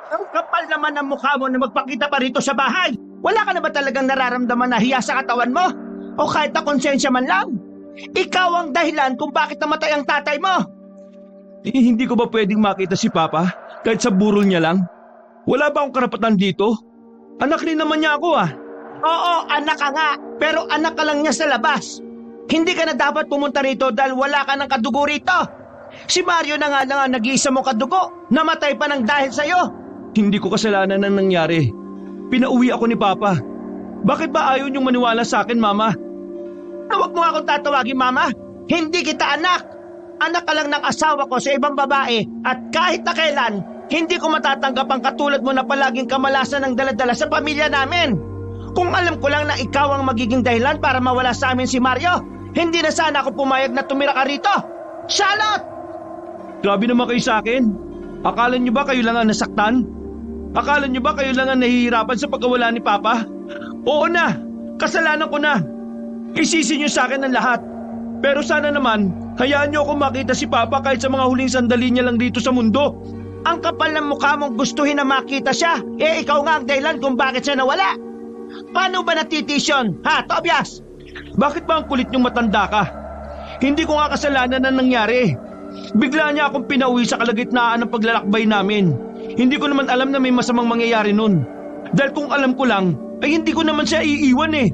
Ang kapal naman ng mukha mo na magpakita pa rito sa bahay. Wala ka na ba talagang nararamdaman na hiya sa katawan mo? O kahit na konsensya man lang? Ikaw ang dahilan kung bakit namatay ang tatay mo. Hindi ko ba pwedeng makita si Papa kahit sa burol niya lang? Wala ba akong karapatan dito? Anak rin naman niya ako ah. Oo, anak ka nga. Pero anak ka lang niya sa labas. Hindi ka na dapat pumunta rito dahil wala ka ng kadugo rito. Si Mario na nga nag-iisa mong kadugo. Namatay pa ng dahil sa'yo. Hindi ko kasalanan ang nangyari. Pinauwi ako ni Papa. Bakit ba ayaw niyong maniwala sa akin, Mama? Huwag mo akong tatawagin, Mama. Hindi kita anak. Anak ka lang ng asawa ko sa ibang babae at kahit na kailan, hindi ko matatanggap ang katulad mo na palaging kamalasan ng daladala sa pamilya namin. Kung alam ko lang na ikaw ang magiging dahilan para mawala sa amin si Mario, hindi na sana ako pumayag na tumira ka rito. Charlotte! Grabe naman kayo sa akin. Akala niyo ba kayo lang ang nasaktan? Akala niyo ba kayo lang ang nahihirapan sa pagkawala ni Papa? Oo na, kasalanan ko na. Isisi niyo sa akin ang lahat. Pero sana naman, hayaan niyo ako makita si Papa kahit sa mga huling sandali niya lang dito sa mundo. Ang kapal ng mukha mong gustuhin na makita siya, ikaw nga ang dahilan kung bakit siya nawala. Paano ba natitis yun, ha, Tobias? Bakit ba ang kulit niyong matanda ka? Hindi ko nga kasalanan na nangyari. Bigla niya akong pinauwi sa kalagitnaan ng paglalakbay namin. Hindi ko naman alam na may masamang mangyayari nun. Dahil kung alam ko lang, ay hindi ko naman siya iiwan eh.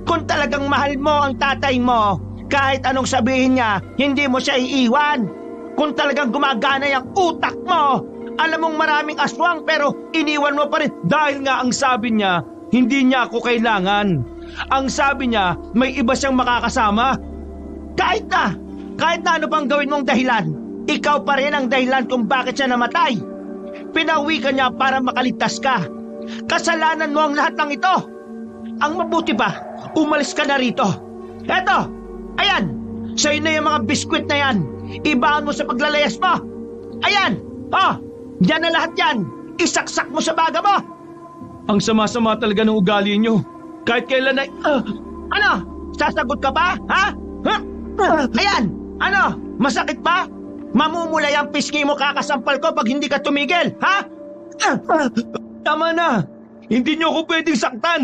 Kung talagang mahal mo ang tatay mo, kahit anong sabihin niya, hindi mo siya iiwan. Kung talagang gumagana yung utak mo, alam mong maraming aswang pero iniwan mo pa rin. Dahil nga ang sabi niya, hindi niya ako kailangan. Ang sabi niya, may iba siyang makakasama. Kahit na ano pang gawin mong dahilan, ikaw pa rin ang dahilan kung bakit siya namatay. Pinauwi ka niya para makaligtas ka. Kasalanan mo ang lahat ng ito. Ang mabuti pa, umalis ka na rito. Eto, ayan, sa'yo na yung mga biskwit na yan. Ibahan mo sa paglalayas mo. Ayan, yan na lahat yan. Isaksak mo sa baga mo. Ang sama-sama talaga ng ugali niyo. Kahit kailan ay... Ano? Sasagot ka ba? Ha? Ayan! Ano? Masakit ba? Mamumulay ang pisngi mo kakasampal ko pag hindi ka tumigil, ha? Tama na! Hindi niyo ako pwedeng saktan!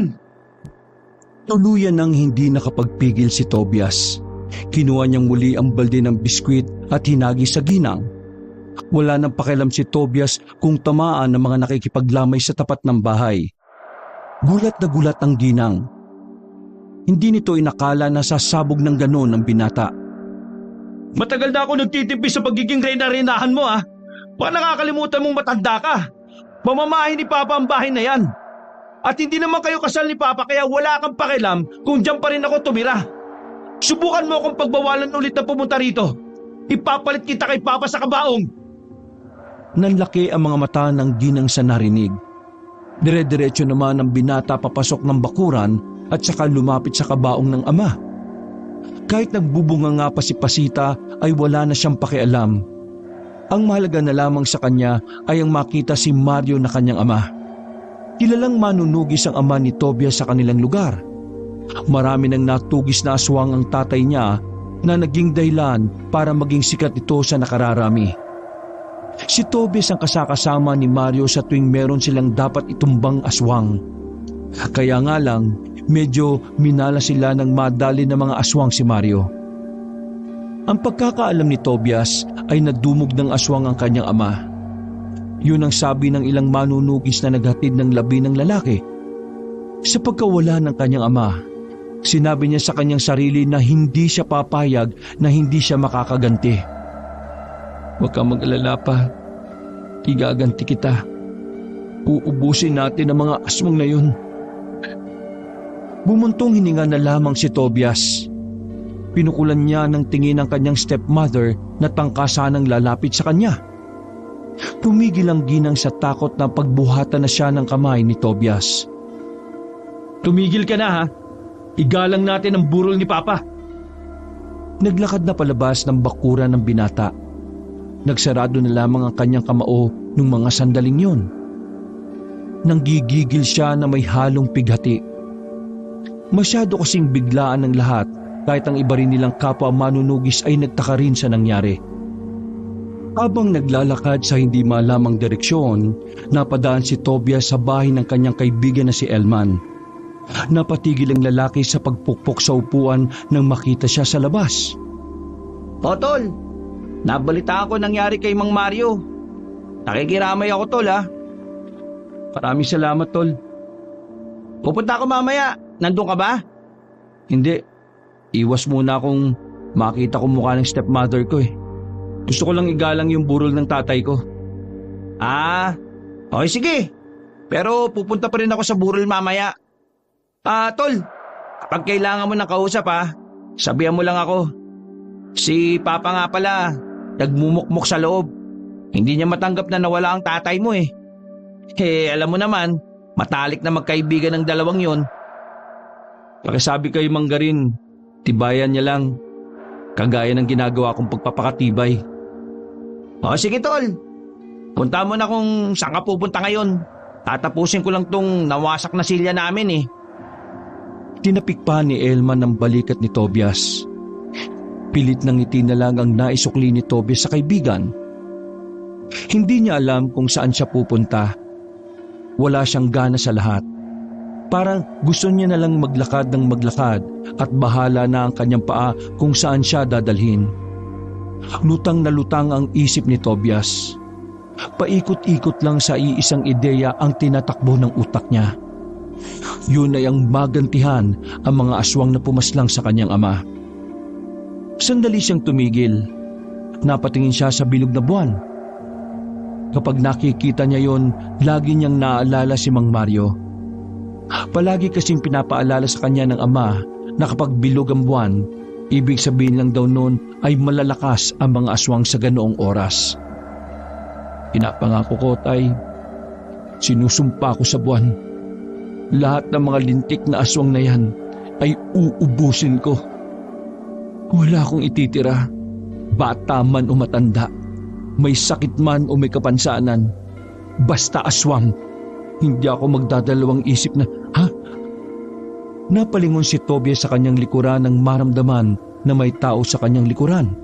Tuluyan nang hindi nakapagpigil si Tobias. Kinuha niyang muli ang balde ng biskwit at hinagi sa ginang. Wala nang pakialam si Tobias kung tamaan ng mga nakikipaglamay sa tapat ng bahay. Gulat na gulat ang ginang. Hindi nito inakala na sasabog ng ganon ang binata. Matagal na ako nagtitimpi sa pagiging reyna-reynahan mo ah. Baka nakakalimutan mong matanda ka. Mamamahin ni Papa ang bahay na yan. At hindi naman kayo kasal ni Papa kaya wala kang pakialam kung diyan pa rin ako tumira. Subukan mo akong pagbawalan ulit na pumunta rito. Ipapalit kita kay Papa sa kabaong. Nanlaki ang mga mata ng ginang sa narinig. Dire-diretso naman ang binata papasok ng bakuran at saka lumapit sa kabaong ng ama. Kahit nagbubunga nga pa si Pasita ay wala na siyang pakialam. Ang mahalaga na lamang sa kanya ay ang makita si Mario na kanyang ama. Kilalang manunugis ang ama ni Tobias sa kanilang lugar. Marami nang natugis na aswang ang tatay niya na naging dahilan para maging sikat ito sa nakararami. Si Tobias ang kasakasama ni Mario sa tuwing meron silang dapat itumbang aswang. Kaya nga lang, medyo minala sila ng madali ng mga aswang si Mario. Ang pagkakaalam ni Tobias ay nadumog ng aswang ang kanyang ama. Yun ang sabi ng ilang manunugis na naghatid ng labi ng lalaki. Sa pagkawala ng kanyang ama, sinabi niya sa kanyang sarili na hindi siya papayag na hindi siya makakaganti. Huwag kang mag-alala pa. Igaganti kita. Uubusin natin ang mga aswang na yun. Bumuntong hininga na lamang si Tobias. Pinukulan niya ng tingin ang kanyang stepmother na tangkasanang lalapit sa kanya. Tumigil ang ginang sa takot na pagbuhatan na siya ng kamay ni Tobias. Tumigil ka na ha. Igalang natin ang burol ni Papa. Naglakad na palabas ng bakuran ng binata. Nagsarado na lamang ang kanyang kamao nung mga sandaling yun. Nanggigigil siya na may halong pighati. Masyado kasing biglaan ng lahat kahit ang iba rin nilang kapwa manunugis ay nagtaka rin sa nangyari. Habang naglalakad sa hindi malamang direksyon, napadaan si Tobias sa bahay ng kanyang kaibigan na si Elman. Napatigil ang lalaki sa pagpukpok sa upuan nang makita siya sa labas. O tol, nabalita ako nangyari kay Mang Mario. Nakikiramay ako tol ha. Maraming salamat, Tol. Pupunta ako mamaya. Nandun ka ba? Hindi. Iwas muna akong makita ko mukha ng stepmother ko eh. Gusto ko lang igalang yung burol ng tatay ko. Ah, okay sige. Pero pupunta pa rin ako sa burol mamaya. Tol, kapag kailangan mo ng kausap sabihan mo lang ako. Si Papa nga pala, nagmumukmok sa loob. Hindi niya matanggap na nawala ang tatay mo eh. Alam mo naman, matalik na magkaibigan ng dalawang yon. Pakisabi kay Manggarin, tibayan niya lang. Kagaya ng ginagawa kong pagpapakatibay. O sige tol, punta mo na kung saan ka pupunta ngayon. Tatapusin ko lang tong nawasak na silya namin eh. Tinapik pa ni Elman ang balikat ni Tobias. Pilit ng ngiti na lang ang naisukli ni Tobias sa kaibigan. Hindi niya alam kung saan siya pupunta. Wala siyang gana sa lahat. Parang gusto niya na lang maglakad ng maglakad at bahala na ang kanyang paa kung saan siya dadalhin. Lutang na lutang ang isip ni Tobias. Paikot-ikot lang sa iisang ideya ang tinatakbo ng utak niya. Yun ay ang magantihan ang mga aswang na pumaslang sa kanyang ama. Sandali siyang tumigil. Napatingin siya sa bilog na buwan. Kapag nakikita niya yon, lagi niyang naaalala si Mang Mario. Palagi kasing pinapaalala sa kanya ng ama na kapag bilog ang buwan, ibig sabihin lang daw noon ay malalakas ang mga aswang sa ganoong oras. Pinapangako ko, Tay, sinusumpa ko sa buwan. Lahat ng mga lintik na aswang na yan ay uubusin ko. Wala akong ititira, bata man o matanda. May sakit man o may kapansanan, basta aswang, hindi ako magdadalawang isip na, Napalingon si Tobias sa kanyang likuran nang maramdaman na may tao sa kanyang likuran.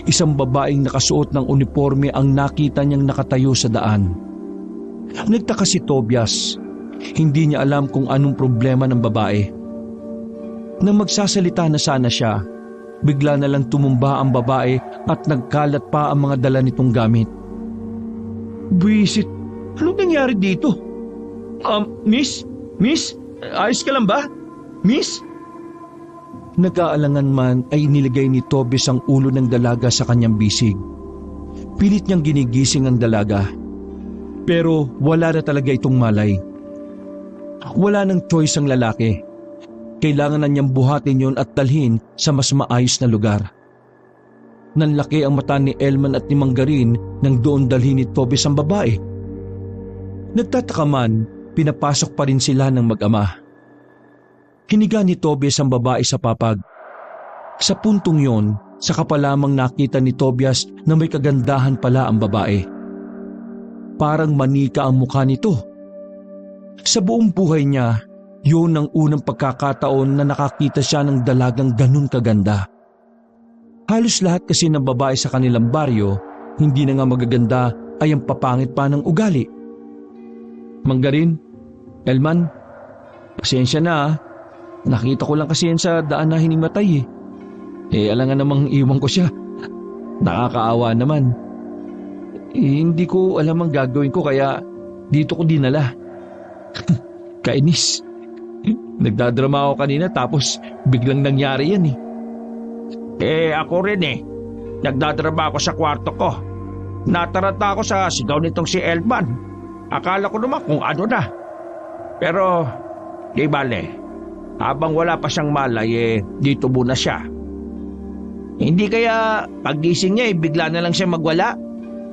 Isang babaeng nakasuot ng uniforme ang nakita niyang nakatayo sa daan. Nagtaka si Tobias, hindi niya alam kung anong problema ng babae. Nang magsasalita na sana siya, bigla na lang tumumba ang babae at nagkalat pa ang mga dala nitong gamit. Buisit, anong nangyari dito? Miss? Miss? Ayos ka lang ba? Miss? Nag-aalangan man ay niligay ni Tobias ang ulo ng dalaga sa kanyang bisig. Pilit niyang ginigising ang dalaga. Pero wala na talaga itong malay. Wala nang choice ang lalaki. Kailangan na niyang buhatin yon at dalhin sa mas maayos na lugar. Nanlaki ang mata ni Elman at ni Manggarin nang doon dalhin ni Tobias ang babae. Nagtataka man, pinapasok pa rin sila ng mag-ama. Hiniga ni Tobias ang babae sa papag. Sa puntong yon, saka pa lamang nakita ni Tobias na may kagandahan pala ang babae. Parang manika ang mukha nito. Sa buong buhay niya, yun ang unang pagkakataon na nakakita siya ng dalagang ganun kaganda. Halos lahat kasi ng babae sa kanilang baryo, hindi na nga magaganda ay ang papangit pa ng ugali. Manggarin, Elman, pasensya na. Nakita ko lang kasi yan sa daan na hinimatay eh. Alangan namang iwan ko siya. Nakakaawa naman. Hindi ko alam ang gagawin ko kaya dito ko dinala. Kainis. Nagdadrama ako kanina tapos biglang nangyari yan Ako rin Nagdadrama ako sa kwarto ko. Nataranta ako sa sigaw nitong si Elman. Akala ko naman kung ano na. Pero, di bale, habang wala pa siyang malay dito muna siya. Hindi kaya paggising niya bigla na lang siya magwala.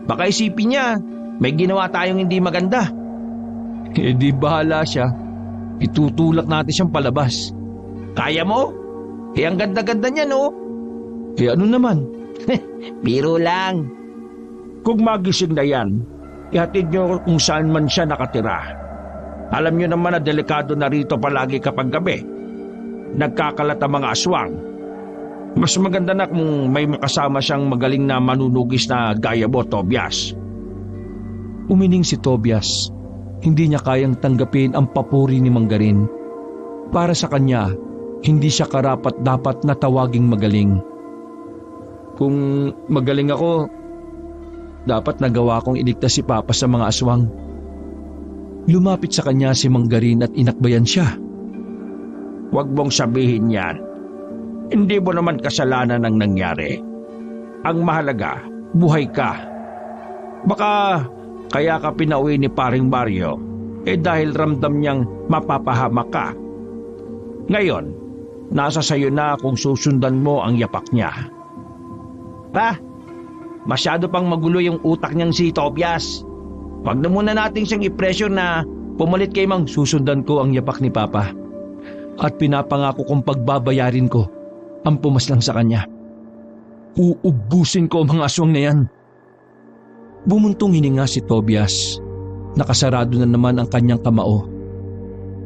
Baka isipin niya, may ginawa tayong hindi maganda. Di bahala siya. Itutulak natin siyang palabas. Kaya mo? Ang ganda-ganda niya, no? Ano naman? Biro lang. Kung magising na yan, ihatid niyo kung saan man siya nakatira. Alam niyo naman na delikado na rito palagi kapag gabi. Nagkakalat ang mga aswang. Mas maganda na kung may makasama siyang magaling na manunugis na gaya mo, Tobias. Umiling si Tobias. Hindi niya kayang tanggapin ang papuri ni Manggarin. Para sa kanya, hindi siya karapat-dapat na tawaging magaling. Kung magaling ako, dapat nagawa kong iligtas si Papa sa mga aswang. Lumapit sa kanya si Manggarin at inakbayan siya. Huwag mong sabihin yan. Hindi mo naman kasalanan ang nangyari. Ang mahalaga, buhay ka. Baka kaya ka pinauwi ni Paring Mario dahil ramdam niyang mapapahamak ka. Ngayon, nasa sayo na kung susundan mo ang yapak niya. Pa, masyado pang magulo yung utak niyang si Tobias. Wag na muna natin siyang i-pressure na pumalit kay Mang. Susundan ko ang yapak ni Papa. At pinapangako kong pagbabayarin ko ang pumaslang sa kanya. Uubusin ko ang mga aswang na yan. Bumuntong hininga si Tobias. Nakasarado na naman ang kanyang kamao.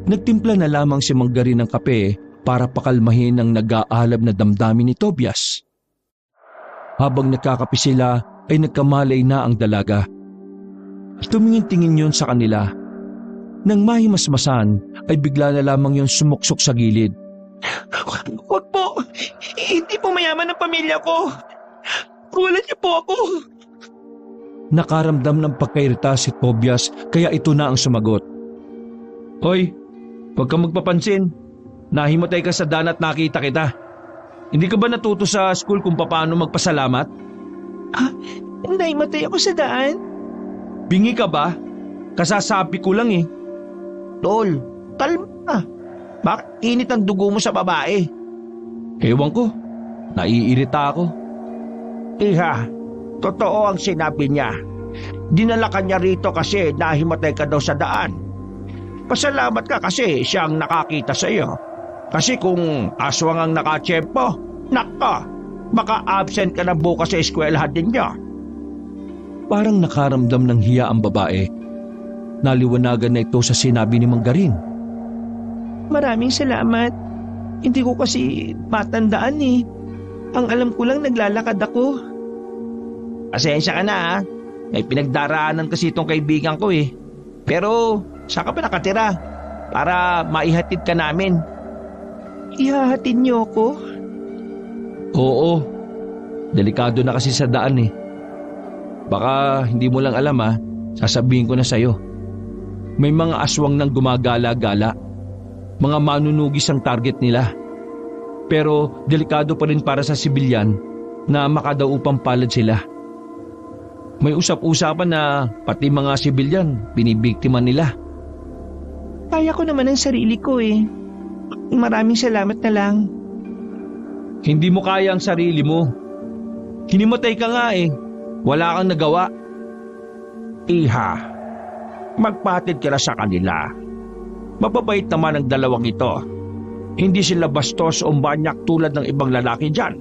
Nagtimpla na lamang si Manggarin ng kape para pakalmahin ang nag-aalab na damdamin ni Tobias. Habang nakakape sila ay nagkamalay na ang dalaga. Tumingin-tingin yun sa kanila. Nang mahimasmasan ay bigla na lamang yung sumuksok sa gilid. Huwag po! Hindi po mayaman ang pamilya ko! Kuwalan niyo po ako! Nakaramdam ng pagkairita si Tobias kaya ito na ang sumagot. Hoy, huwag kang magpapansin. Nahimatay ka sa daan at nakita kita. Hindi ka ba natuto sa school kung paano magpasalamat? Naimatay ako sa daan. Bingi ka ba? Kasasabi ko lang eh. Tol, kalma. Bakit init ang dugo mo sa babae? Ewan ko, naiirita ako. Iha, totoo ang sinabi niya. Dinala ka niya rito kasi nahimatay ka daw sa daan. Pasalamat ka kasi siya ang nakakita sa iyo. Kasi kung aswang ang nakatsyempo, naka, baka absent ka na bukas sa eskwelahan din niya. Parang nakaramdam ng hiya ang babae. Naliwanagan na ito sa sinabi ni Manggarin. Maraming salamat. Hindi ko kasi matandaan eh. Ang alam ko lang naglalakad ako. Pasensya ka na ha. May pinagdaraanan kasi itong kaibigan ko eh. Pero saan ka pa nakatira? Para maihatid ka namin. Ihahatid niyo ako? Oo, delikado na kasi sa daan eh. Baka hindi mo lang alam ha, sasabihin ko na sa'yo. May mga aswang nang gumagala-gala. Mga manunugis ang target nila. Pero delikado pa rin para sa sibilyan na makadaupang palad sila. May usap-usapan na pati mga sibilyan binibiktima nila. Kaya ko naman ang sarili ko eh. Maraming salamat na lang. Hindi mo kaya ang sarili mo. Hinimatay ka nga eh. Wala kang nagawa. Iha, magpatid ka na sa kanila. Mababait naman ang dalawang ito. Hindi sila bastos o banyak tulad ng ibang lalaki dyan.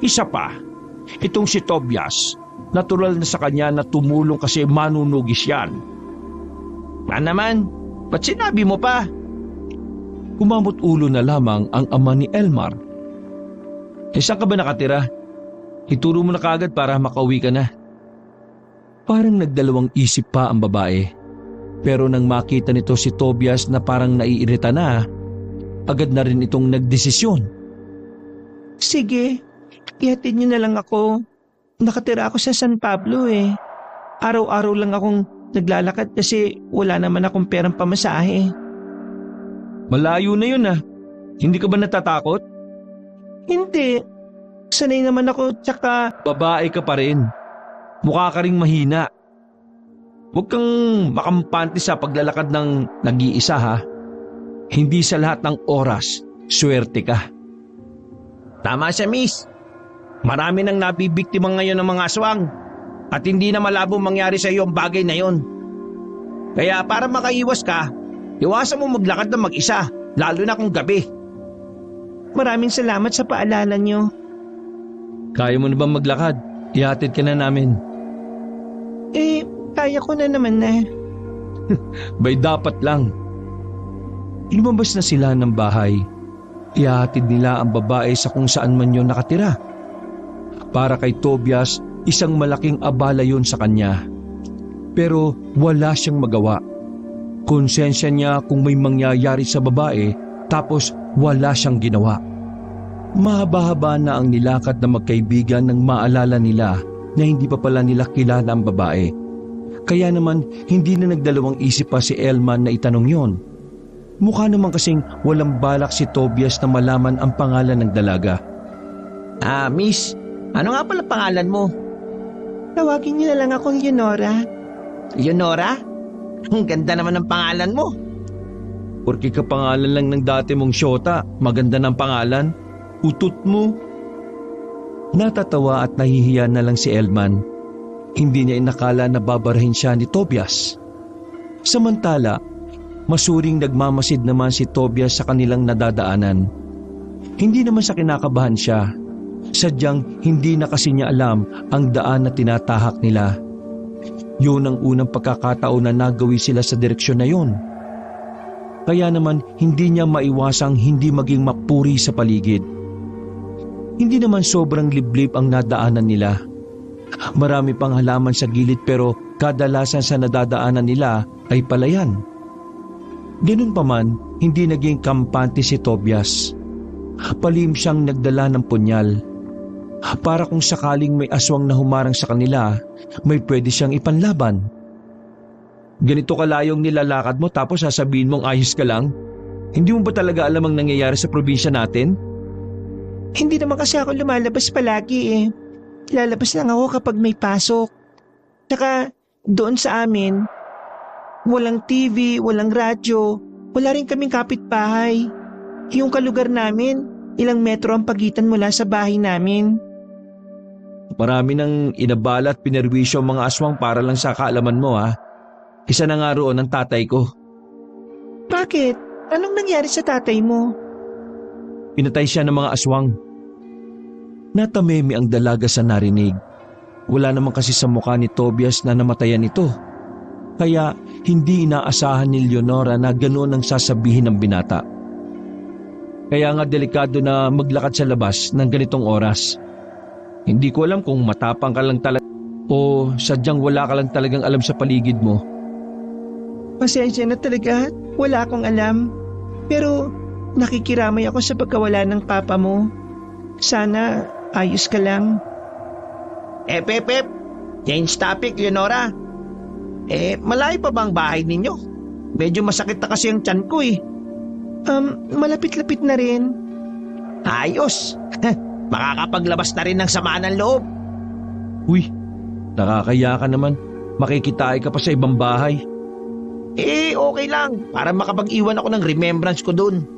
Isa pa, itong si Tobias, natural na sa kanya na tumulong kasi manunugis yan. Naman, ba't sinabi mo pa? Kumamot ulo na lamang ang ama ni Elmar. Saan ka ba nakatira? Ituro mo na kaagad para makauwi ka na. Parang nagdalawang isip pa ang babae. Pero nang makita nito si Tobias na parang naiirita na, agad na rin itong nagdesisyon. Sige, ihatid niyo na lang ako. Nakatira ako sa San Pablo eh. Araw-araw lang akong naglalakad kasi wala naman akong perang pamasahe. Malayo na yun ah. Hindi ka ba natatakot? Hindi. Sanay naman ako tsaka... Babae ka pa rin. Mukha ka ring mahina. Huwag kang makampante sa paglalakad ng nag-iisa ha. Hindi sa lahat ng oras, swerte ka. Tama siya, miss. Marami nang nabibiktima ngayon ng mga aswang at hindi na malabo mangyari sa iyo ang bagay na yon. Kaya para makaiwas ka, iwasan mo maglakad ng mag-isa, lalo na kung gabi. Maraming salamat sa paalala niyo. Kaya mo na bang maglakad? Ihatid ka na namin. Kaya ko na naman na. Bay dapat lang. Lumabas na sila ng bahay. Ihahatid nila ang babae sa kung saan man yun nakatira. Para kay Tobias, isang malaking abala yun sa kanya. Pero wala siyang magawa. Konsensya niya kung may mangyayari sa babae, tapos wala siyang ginawa. Mahaba-haba na ang nilakad na magkaibigan nang maalala nila na hindi pa pala nila kilala ang babae. Kaya naman hindi na nagdalawang isip pa si Elman na itanong yon. Mukha naman kasing walang balak si Tobias na malaman ang pangalan ng dalaga. Miss, ano nga pala pangalan mo? Tawagin niyo na lang akong Leonora. Leonora? Ang ganda naman ng pangalan mo. Porque kapangalan lang ng dati mong syota, maganda ng pangalan. Utot mo. Natatawa at nahihiya na lang si Elman. Hindi niya inakala na babarahin siya ni Tobias. Samantala, masuring nagmamasid naman si Tobias sa kanilang nadadaanan. Hindi naman sa kinakabahan siya. Sadyang hindi na kasi niya alam ang daan na tinatahak nila. Yun ang unang pagkakataon na nagawi sila sa direksyon na yun. Kaya naman hindi niya maiwasang hindi maging mapuri sa paligid. Hindi naman sobrang liblib ang nadaanan nila. Marami pang halaman sa gilid pero kadalasan sa nadadaanan nila ay palayan. Ganun pa man, hindi naging kampante si Tobias. Palihim siyang nagdala ng punyal. Para kung sakaling may aswang na humarang sa kanila, may pwede siyang ipanlaban. Ganito kalayong nilalakad mo tapos sasabihin mong ayos ka lang? Hindi mo ba talaga alam ang nangyayari sa probinsya natin? Hindi naman kasi ako lumalabas palagi eh. Lalabas lang ako kapag may pasok. Tsaka doon sa amin, walang TV, walang radyo, wala rin kaming kapitbahay. Yung kalugar namin, ilang metro ang pagitan mula sa bahay namin. Marami nang inabala at pinerwisyo ang mga aswang para lang sa kaalaman mo ha. Isa na nga roon ang tatay ko. Bakit? Anong nangyari sa tatay mo? Pinatay siya ng mga aswang. Natamemi ang dalaga sa narinig. Wala naman kasi sa mukha ni Tobias na namatayan ito. Kaya hindi inaasahan ni Leonora na ganoon ang sasabihin ng binata. Kaya nga delikado na maglakad sa labas ng ganitong oras. Hindi ko alam kung matapang ka lang talaga o sadyang wala ka lang talagang alam sa paligid mo. Pasensya na talaga, wala akong alam. Pero nakikiramay ako sa pagkawala ng papa mo. Sana ayos ka lang. Pep, change topic, Leonora. Malayo pa bang bahay ninyo? Medyo masakit na kasi ang tiyan ko eh. Malapit-lapit na rin. Ayos. Makakapaglabas na rin ng sama ng loob. Uy, nakakaya ka naman. Makikitay ka pa sa ibang bahay. Okay lang. Para makapag-iwan ako ng remembrance ko dun.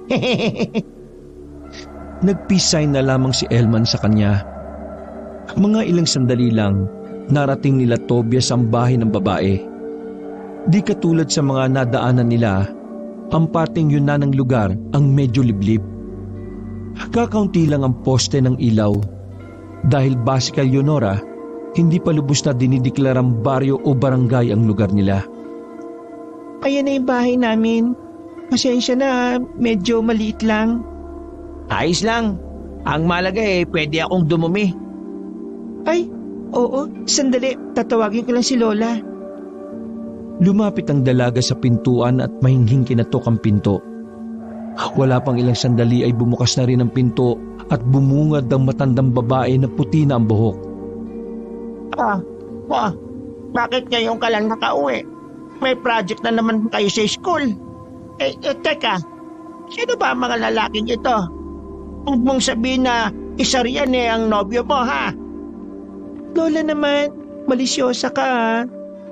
Nag-peace sign na lamang si Elman sa kanya. Mga ilang sandali lang, narating nila Tobias ang bahay ng babae. Di katulad sa mga nadaanan nila, ang parting yun na ng lugar ang medyo liblib. Kakaunti lang ang poste ng ilaw. Dahil base kay Leonora, hindi pa lubos na dinideklarang baryo o barangay ang lugar nila. Ayan na yung bahay namin. Pasensya na, medyo maliit lang. Ayos lang. Ang malaga pwede akong dumumi. Ay, oo, sandali, tatawagin ko lang si Lola. Lumapit ang dalaga sa pintuan at mahinghing kinatok ang pinto. Wala pang ilang sandali ay bumukas na rin ang pinto at bumungad ang matandang babae na puti na ang buhok. Bakit ngayon ka lang nakauwi? May project na naman kayo sa school. Teka, sino ba ang mga lalaking ito? Huwag mong sabihin na isa riyan ang nobyo mo, ha? Lola naman, malisyosa ka ha.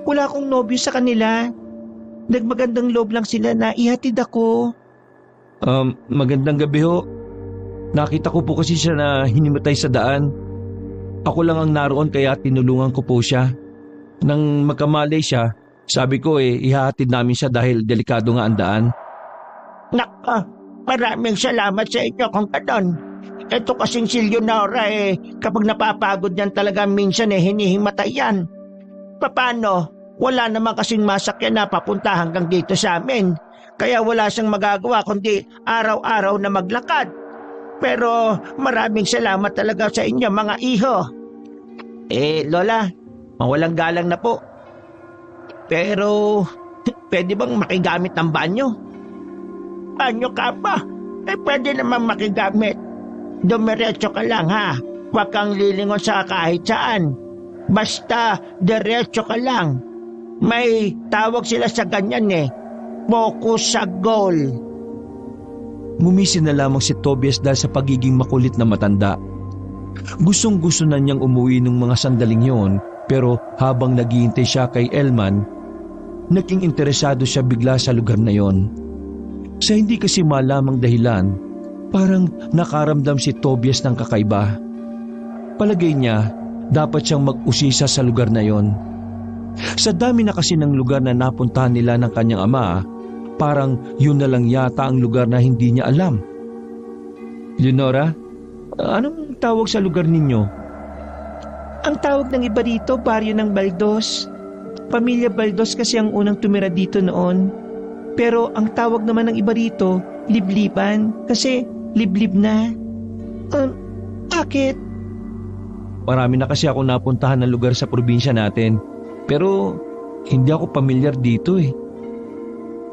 Wala akong nobyo sa kanila. Nagmagandang loob lang sila na ihatid ako. Magandang gabi ho. Nakita ko po kasi siya na hinimatay sa daan. Ako lang ang naroon kaya tinulungan ko po siya. Nang magkamalay siya, sabi ko ihahatid namin siya dahil delikado nga ang daan. Naka, maraming salamat sa inyo kung ganon. Ito kasing si Leonora kapag napapagod yan talaga minsan hinihimatay yan. Paano? Wala naman kasing masakyan na papunta hanggang dito sa amin. Kaya wala siyang magagawa kundi araw-araw na maglakad. Pero maraming salamat talaga sa inyo mga iho. Lola, mawalang galang na po. Pero pwede bang makigamit ng banyo? Banyo ka pa? Pwede naman makigamit. Dumiretso ka lang ha. Huwag kang lilingon sa kahit saan. Basta diretso ka lang. May tawag sila sa ganyan focus sa goal. Ngumisi na lamang si Tobias dahil sa pagiging makulit na matanda. Gustong-gusto na niyang umuwi ng mga sandaling yon, pero habang naghihintay siya kay Elman, naging interesado siya bigla sa lugar na yon. Sa hindi kasi malamang dahilan, parang nakaramdam si Tobias ng kakaiba. Palagay niya, dapat siyang mag-usisa sa lugar na yon. Sa dami na kasi ng lugar na napuntahan nila ng kanyang ama, parang yun na lang yata ang lugar na hindi niya alam. Leonora, anong tawag sa lugar ninyo? Ang tawag ng iba dito, baryo ng Baldos. Pamilya Baldos kasi ang unang tumira dito noon. Pero ang tawag naman ng iba rito, libliban, kasi liblib na. Bakit? Marami na kasi ako napuntahan ng lugar sa probinsya natin, pero hindi ako pamilyar dito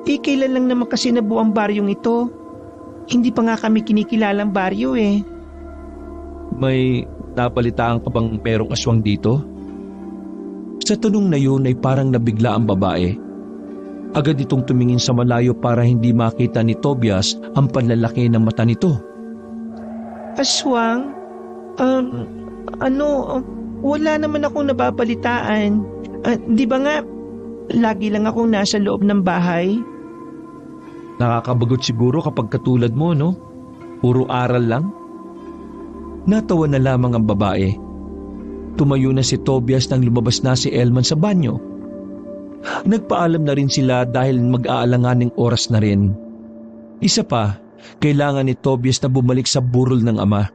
Kailan lang naman kasi nabuo ang baryong ito. Hindi pa nga kami kinikilalang baryo May napalitaan ka bang merong aswang dito? Sa tanong na yun ay parang nabigla ang babae. Agad itong tumingin sa malayo para hindi makita ni Tobias ang panlalaki ng mata nito. Aswang? Wala naman akong nababalitaan. Di ba nga, lagi lang akong nasa loob ng bahay? Nakakabagot siguro kapag katulad mo, no? Puro aral lang. Natawa na lamang ang babae. Tumayo na si Tobias nang lumabas na si Elman sa banyo. Nagpaalam na rin sila dahil mag-aalanganing oras na rin. Isa pa, kailangan ni Tobias na bumalik sa burol ng ama.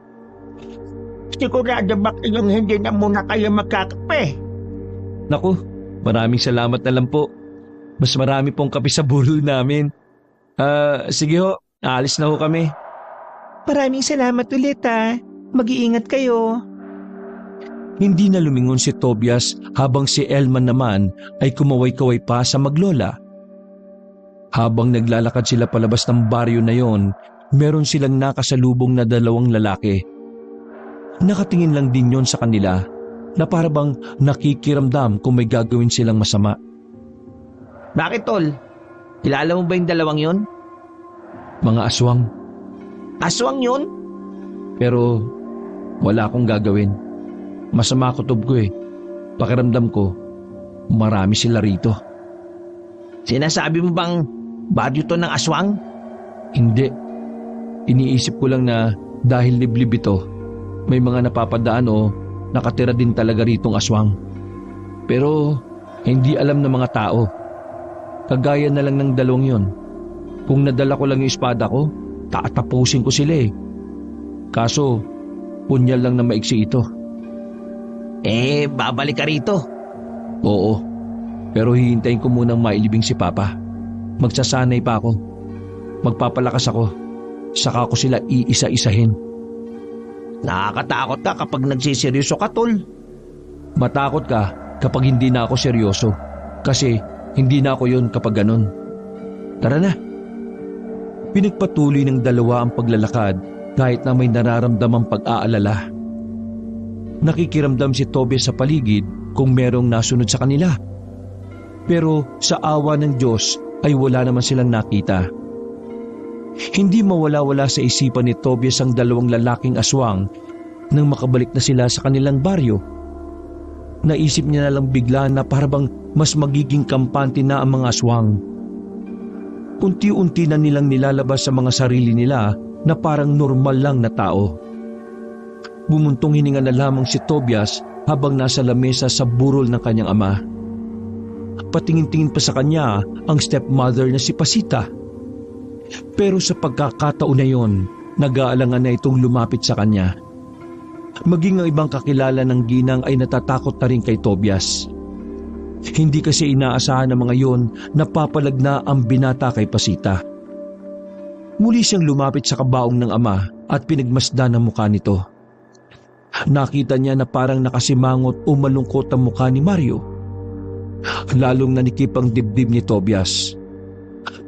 Sigurado ba kayong hindi na muna kayo magkakape? Naku, maraming salamat na lang po. Mas marami pong kape sa burol namin. Sige ho, aalis na ho kami. Maraming salamat ulit Mag-iingat kayo. Hindi na lumingon si Tobias habang si Elman naman ay kumaway-kaway pa sa maglola. Habang naglalakad sila palabas ng baryo na yon, meron silang nakasalubong na dalawang lalaki. Nakatingin lang din yon sa kanila na parabang nakikiramdam kung may gagawin silang masama. Bakit tol? Kilala mo ba yung dalawang yon? Mga aswang. Aswang yun? Pero wala akong gagawin. Masama kutob ko Pakiramdam ko, marami sila rito. Sinasabi mo bang baryo to ng aswang? Hindi. Iniisip ko lang na dahil liblib ito, may mga napapadaan o nakatira din talaga ritong aswang. Pero hindi alam ng mga tao. Kagaya na lang ng dalawang yon. Kung nadala ko lang yung espada ko, tatapusin ko sila Kaso, punyal lang na maiksi ito. Babalik ka rito? Oo, pero hihintayin ko munang mailibing si Papa. Magsasanay pa ako. Magpapalakas ako. Saka ko sila iisa-isahin. Nakakatakot ka kapag nagsiseryoso ka, tol. Matakot ka kapag hindi na ako seryoso. Kasi hindi na ako yun kapag ganun. Tara na. Pinagpatuloy ng dalawa ang paglalakad kahit na may nararamdamang pag-aalala. Nakikiramdam si Tobias sa paligid kung merong nasunod sa kanila. Pero sa awa ng Diyos ay wala naman silang nakita. Hindi mawala-wala sa isipan ni Tobias ang dalawang lalaking aswang nang makabalik na sila sa kanilang baryo. Naisip niya na lang bigla na parabang mas magiging kampante na ang mga aswang. Unti-unti na nilang nilalabas sa mga sarili nila na parang normal lang na tao. Bumuntong hininga na lamang si Tobias habang nasa lamesa sa burol ng kanyang ama. Patingin-tingin pa sa kanya ang stepmother na si Pasita. Pero sa pagkakataon na yon, nag-aalangan na itong lumapit sa kanya. Maging ang ibang kakilala ng ginang ay natatakot na rin kay Tobias. Hindi kasi inaasahan ng mga yon na papalag na ang binata kay Pasita. Muli siyang lumapit sa kabaong ng ama at pinagmasdan ang mukha nito. Nakita niya na parang nakasimangot o malungkot ang mukha ni Mario. Lalong nanikip ang dibdib ni Tobias.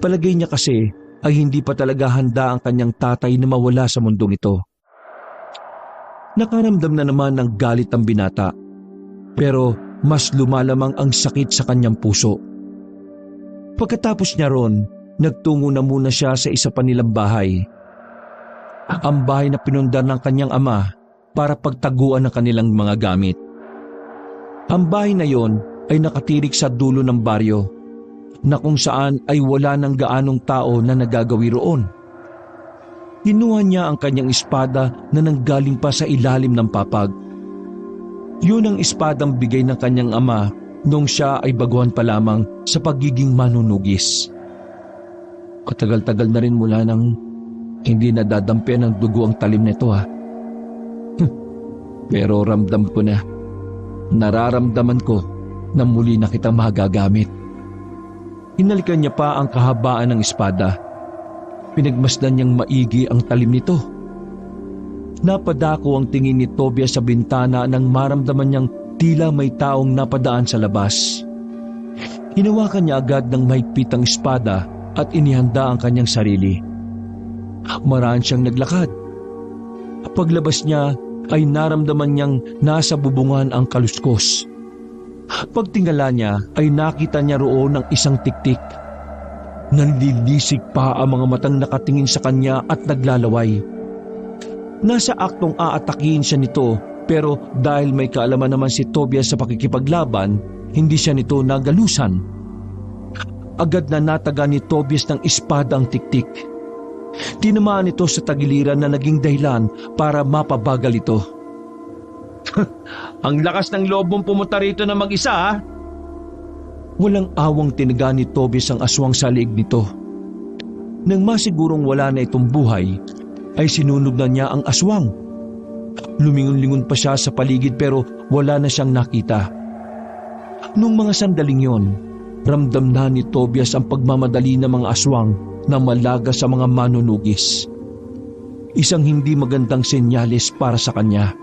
Palagay niya kasi ay hindi pa talaga handa ang kanyang tatay na mawala sa mundong ito. Nakaramdam na naman ng galit ang binata, pero mas lumalamang ang sakit sa kanyang puso. Pagkatapos niya ron, nagtungo na muna siya sa isa pa nilang bahay. Ang bahay na pinundar ng kanyang ama para pagtaguan ng kanilang mga gamit. Ang bahay na yon ay nakatirik sa dulo ng baryo, na kung saan ay wala ng gaanong tao na nagagawi roon. Kinuha niya ang kanyang espada na nanggaling pa sa ilalim ng papag. Yun ang espadang bigay ng kanyang ama nung siya ay baguhan pa lamang sa pagiging manunugis. Katagal-tagal na rin mula nang hindi nadadampian ng dugo ang talim nito Pero ramdam ko na, nararamdaman ko na muli na kitang magagamit. Hinalikan niya pa ang kahabaan ng espada. Pinagmasdan niyang maigi ang talim nito. Napadako ang tingin ni Tobias sa bintana nang maramdaman niyang tila may taong napadaan sa labas. Hinawakan niya agad ng mahigpit ang espada at inihanda ang kanyang sarili. Maraan siyang naglakad. Paglabas niya ay naramdaman niyang nasa bubungan ang kaluskos. Pagtingala niya ay nakita niya roon ang isang tiktik. Nanlilisik pa ang mga matang nakatingin sa kanya at naglalaway. Nasa aktong aatakihin siya nito, pero dahil may kaalaman naman si Tobias sa pakikipaglaban, hindi siya nito nagalusan. Agad na nataga ni Tobias ng espada ang tiktik. Tinamaan ito sa tagiliran na naging dahilan para mapabagal ito. Ang lakas ng loob mong pumunta rito na mag-isa Walang awang tinaga ni Tobias ang aswang sa liig nito. Nang masigurong wala na itong buhay, ay sinunog na niya ang aswang. Lumingon-lingon pa siya sa paligid pero wala na siyang nakita. Nung mga sandaling yon, ramdam na ni Tobias ang pagmamadali ng mga aswang na malaga sa mga manunugis. Isang hindi magandang senyales para sa kanya.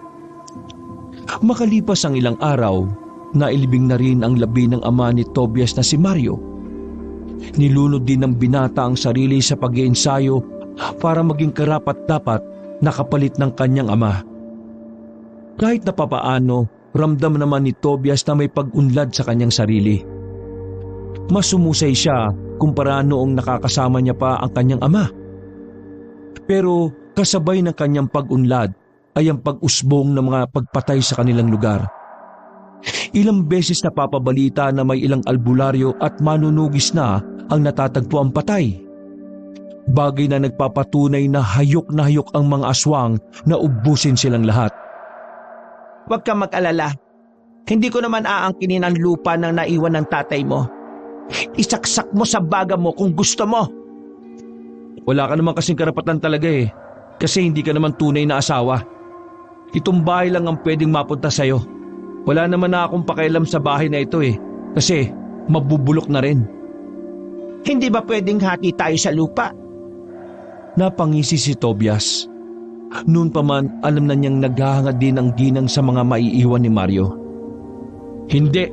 Makalipas ang ilang araw, nailibing na rin ang labi ng ama ni Tobias na si Mario. Nilunod din ng binata ang sarili sa pag-iensayo para maging karapat-dapat na kapalit ng kanyang ama. Kahit na papaano, ramdam naman ni Tobias na may pag-unlad sa kanyang sarili. Mas sumusay siya kumpara noong nakakasama niya pa ang kanyang ama. Pero kasabay ng kanyang pag-unlad ay ang pag-usbong ng mga pagpatay sa kanilang lugar. Ilang beses napapabalita na may ilang albularyo at manunugis na ang natatagpo ang patay. Bagay na nagpapatunay na hayok ang mga aswang na ubusin silang lahat. Huwag kang mag-alala. Hindi ko naman aangkinin ang lupa ng naiwan ng tatay mo. Isaksak mo sa baga mo kung gusto mo. Wala ka naman kasing karapatan talaga kasi hindi ka naman tunay na asawa. Itong bahay lang ang pwedeng mapunta sa'yo. Wala naman na akong pakialam sa bahay na ito kasi mabubulok na rin. Hindi ba pwedeng hati tayo sa lupa? Napangisi si Tobias. Noon pa man alam na niyang naghahangad din ang ginang sa mga maiiwan ni Mario. Hindi.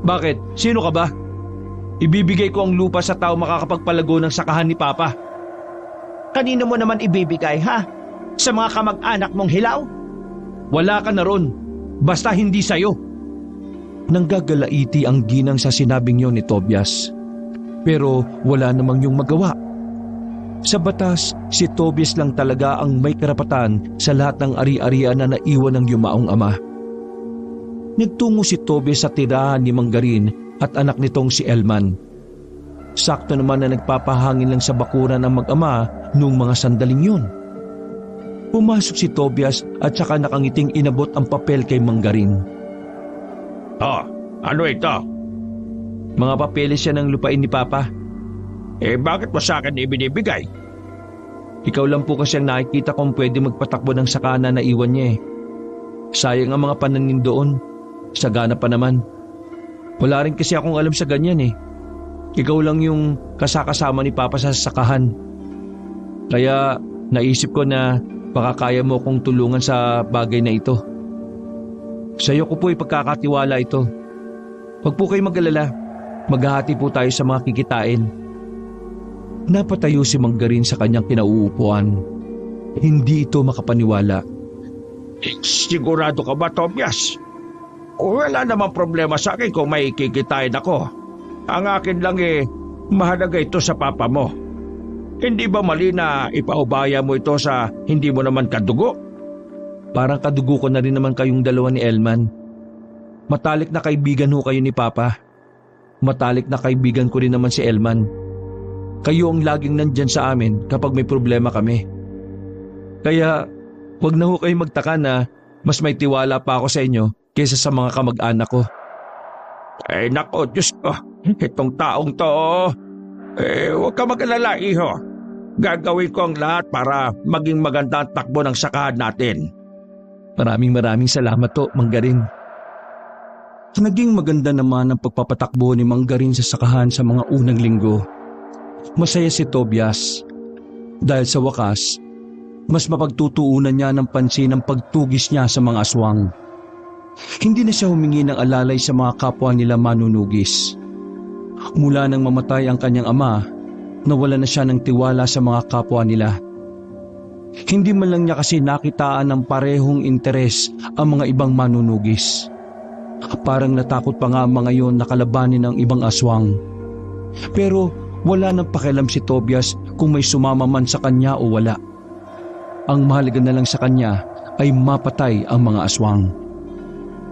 Bakit? Sino ka ba? Ibibigay ko ang lupa sa tao makakapagpalago ng sakahan ni Papa. Kanino mo naman ibibigay Sa mga kamag-anak mong hilaw? Wala ka na ron. Basta hindi sa'yo. Nanggagalaiti ang ginang sa sinabing yon ni Tobias. Pero wala namang yung magawa. Sa batas, si Tobias lang talaga ang may karapatan sa lahat ng ari-arian na naiwan ng yumaong ama. Nagtungo si Tobias sa tirahan ni Manggarin at anak nitong si Elman. Sakto naman na nagpapahangin lang sa bakuran ang mag-ama noong mga sandaling yun. Pumasok si Tobias at saka nakangiting inabot ang papel kay Manggarin. Ano ito? Mga papeles siya ng lupain ni Papa. Bakit mo sa akin ibinibigay? Ikaw lang po kasi ang nakikita kung pwede magpatakbo ng sakana na iwan niya Sayang ang mga pananim doon. Sagana pa naman. Wala rin kasi akong alam sa ganyan Ikaw lang yung kasakasama ni Papa sa sakahan. Kaya naisip ko na baka kaya mo kong tulungan sa bagay na ito. Sa iyo ko po ipagkakatiwala ito. Huwag po kayo mag-alala. Maghahati po tayo sa mga kikitain. Napatayo si Manggarin sa kanyang kinauupuan. Hindi ito makapaniwala. Sigurado ka ba, Tobias? Wala namang problema sa akin kung may kikitain ako. Ang akin lang mahalaga ito sa papa mo. Hindi ba mali na ipaubaya mo ito sa hindi mo naman kadugo? Parang kadugo ko na rin naman kayong dalawa ni Elman. Matalik na kaibigan ho kayo ni Papa. Matalik na kaibigan ko rin naman si Elman. Kayo ang laging nandyan sa amin kapag may problema kami. Kaya wag na ho kayo magtaka na mas may tiwala pa ako sa inyo kaysa sa mga kamag-anak ko. Ay nako, Diyos ko, itong taong to, huwag ka mag-alala, iho. Gagawin ko ang lahat para maging maganda ang takbo ng sakahan natin. Maraming salamat to, Manggarin. Naging maganda naman ang pagpapatakbo ni Manggarin sa sakahan sa mga unang linggo. Masaya si Tobias dahil sa wakas, mas mapagtutuunan niya ng pansin ang pagtugis niya sa mga aswang. Hindi na siya humingi ng alalay sa mga kapwa nila manunugis. Mula nang mamatay ang kanyang ama, nawala na siya ng tiwala sa mga kapwa nila. Hindi man lang niya kasi nakitaan ng parehong interes ang mga ibang manunugis. Parang natakot pa nga mga yon na kalabanin ang ibang aswang. Pero wala nang pakialam si Tobias kung may sumama man sa kanya o wala. Ang mahalaga na lang sa kanya ay mapatay ang mga aswang.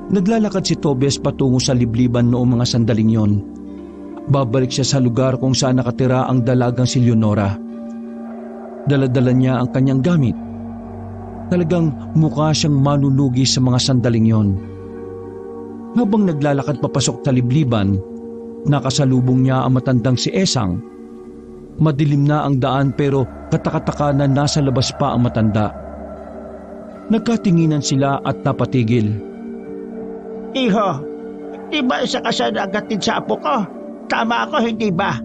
Naglalakad si Tobias patungo sa libliban noong mga sandaling yon. Babalik siya sa lugar kung saan nakatira ang dalagang si Leonora. Dala-dala niya ang kanyang gamit. Talagang mukha siyang manunugi sa mga sandaling yon. Habang naglalakad papasok sa libliban, nakasalubong niya ang matandang si Esang. Madilim na ang daan pero katakataka na nasa labas pa ang matanda. Nagkatinginan sila at napatigil. Iho, di ba isa ka sa nagatid sa apo ko? Tama ako, hindi ba?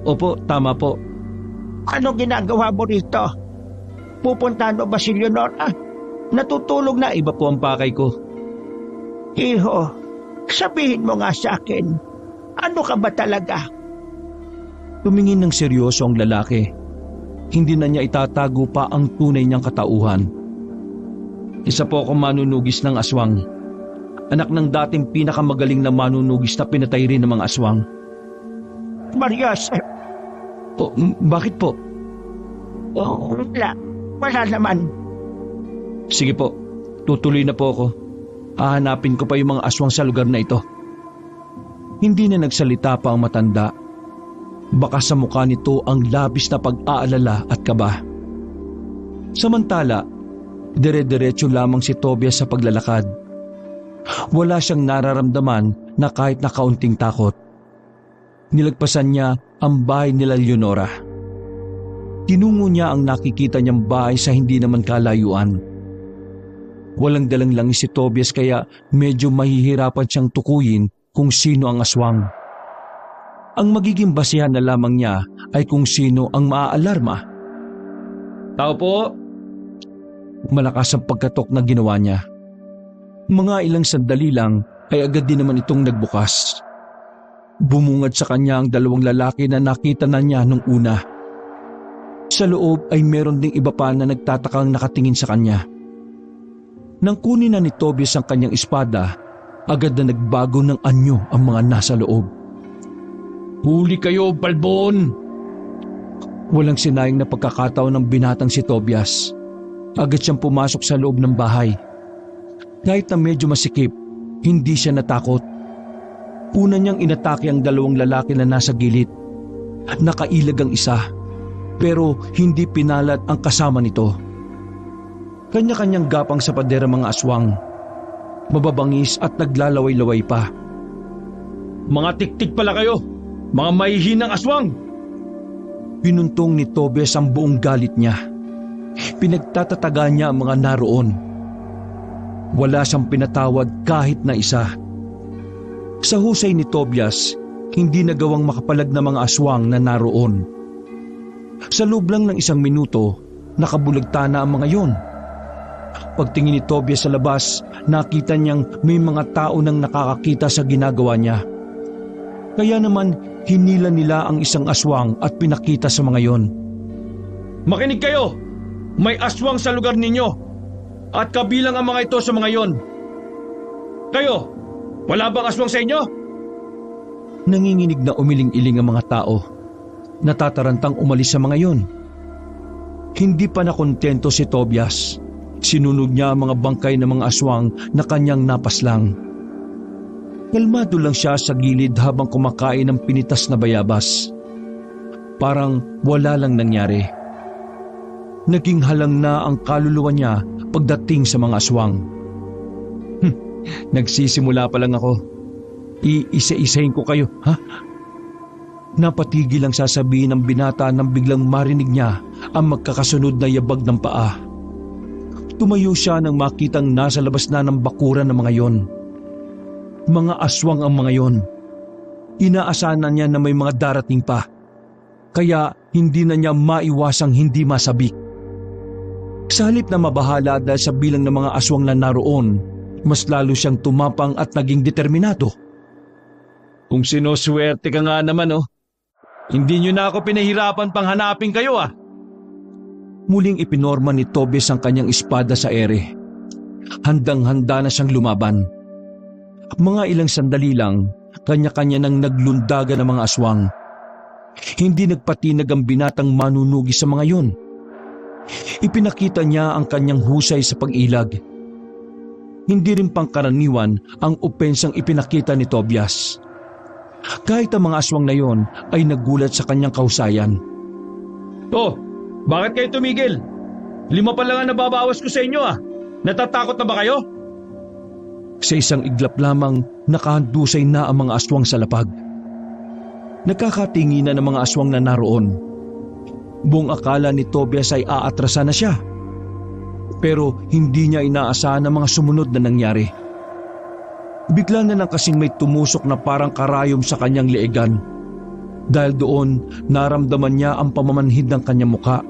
Opo, tama po. Anong ginagawa mo rito? Pupuntahan mo ba si Leonora? Natutulog na. Iba po ang pakay ko. Iho, sabihin mo nga sa akin, ano ka ba talaga? Tumingin ng seryoso ang lalaki. Hindi na niya itatago pa ang tunay niyang katauhan. Isa po akong manunugis ng aswang. Anak ng dating pinakamagaling na manunugis na pinatay rin ng mga aswang. Marios, Bakit po? wala naman. Sige po, tutuloy na po ako. Hahanapin ko pa yung mga aswang sa lugar na ito. Hindi na nagsalita pa ang matanda. Baka sa mukha nito ang labis na pag-aalala at kaba. Samantala, dire-diretso lamang si Tobias sa paglalakad. Wala siyang nararamdaman na kahit na kaunting takot. Nilagpasan niya ang bahay nila Leonora. Tinungo niya ang nakikita niyang bahay sa hindi naman kalayuan. Walang dalang langis si Tobias kaya medyo mahihirapan siyang tukuyin kung sino ang aswang. Ang magiging basihan na lamang niya ay kung sino ang maaalarma. Tao po? Malakas ang pagkatok na ginawa niya. Mga ilang sandali lang ay agad din naman itong nagbukas. Bumungad sa kanya ang dalawang lalaki na nakita na niya nung una. Sa loob ay meron ding iba pa na nagtatakang nakatingin sa kanya. Nang kunin na ni Tobias ang kanyang espada, agad na nagbago ng anyo ang mga nasa loob. Huli kayo, balbon! Walang sinayang na pagkakataon ng binatang si Tobias. Agad siyang pumasok sa loob ng bahay. Kahit na medyo masikip, hindi siya natakot. Una niyang inatake ang dalawang lalaki na nasa gilid. Nakailag ang isa, pero hindi pinalad ang kasama nito. Kanya-kanyang gapang sa pader ang mga aswang. Mababangis at naglalaway-laway pa. Mga tiktik pala kayo! Mga mahihinang aswang! Pinuntong ni Tobias ang buong galit niya. Pinagtatataga niya ang mga naroon. Wala siyang pinatawad kahit na isa. Sa husay ni Tobias, hindi nagawang makapalag na mga aswang na naroon. Sa loob lang ng 1 minuto, nakabulagta na ang mga yon. Pagtingin ni Tobias sa labas, nakita niyang may mga tao nang nakakakita sa ginagawa niya. Kaya naman, hinila nila ang isang aswang at pinakita sa mga yon. Makinig kayo! May aswang sa lugar ninyo at kabilang ang mga ito sa mga yon. Kayo, wala bang aswang sa inyo? Nanginginig na umiling-iling ang mga tao. Natatarantang umalis sa mga yon. Hindi pa nakontento si Tobias. Sinunog niya ang mga bangkay ng mga aswang na kanyang napaslang. Kalmado lang siya sa gilid habang kumakain ng pinitas na bayabas. Parang wala lang nangyari. Naging halang na ang kaluluwa niya pagdating sa mga aswang. Nagsisimula pa lang ako. Iisa-isahin ko kayo, ha? Napatigil ang sasabihin ng binata nang biglang marinig niya ang magkakasunod na yabag ng paa. Tumayo siya nang makitang nasa labas na ng bakuran ng mga yon. Mga aswang ang mga yon. Inaasahan niya na may mga darating pa. Kaya hindi na niya maiwasang hindi masabik. Sa halip na mabahala dahil sa bilang ng mga aswang na naroon, mas lalo siyang tumapang at naging determinado. Kung sinuswerte ka nga naman, oh. Hindi nyo na ako pinahirapan pang hanapin kayo, ah. Muling ipinorma ni Tobias ang kanyang espada sa ere. Handang-handa na siyang lumaban. Mga ilang sandali lang, kanya-kanya nang naglundagan ang mga aswang. Hindi nagpatinag ang binatang manunugi sa mga yon. Ipinakita niya ang kanyang husay sa pag-ilag. Hindi rin pangkaraniwan ang opensang ipinakita ni Tobias. Kahit ang mga aswang na yon ay nagulat sa kanyang kahusayan. Oh, bakit kayo tumigil? 5 pa lang ang nababawas ko sa inyo, ah. Natatakot na ba kayo? Sa isang iglap lamang, nakahandusay na ang mga aswang sa lapag. Nagkakatinginan ng mga aswang na naroon. Buong akala ni Tobias ay aatrasan na siya. Pero hindi niya inaasahan ang mga sumunod na nangyari. Bigla na lang kasing may tumusok na parang karayom sa kanyang leegan. Dahil doon, naramdaman niya ang pamamanhid ng kanyang mukha.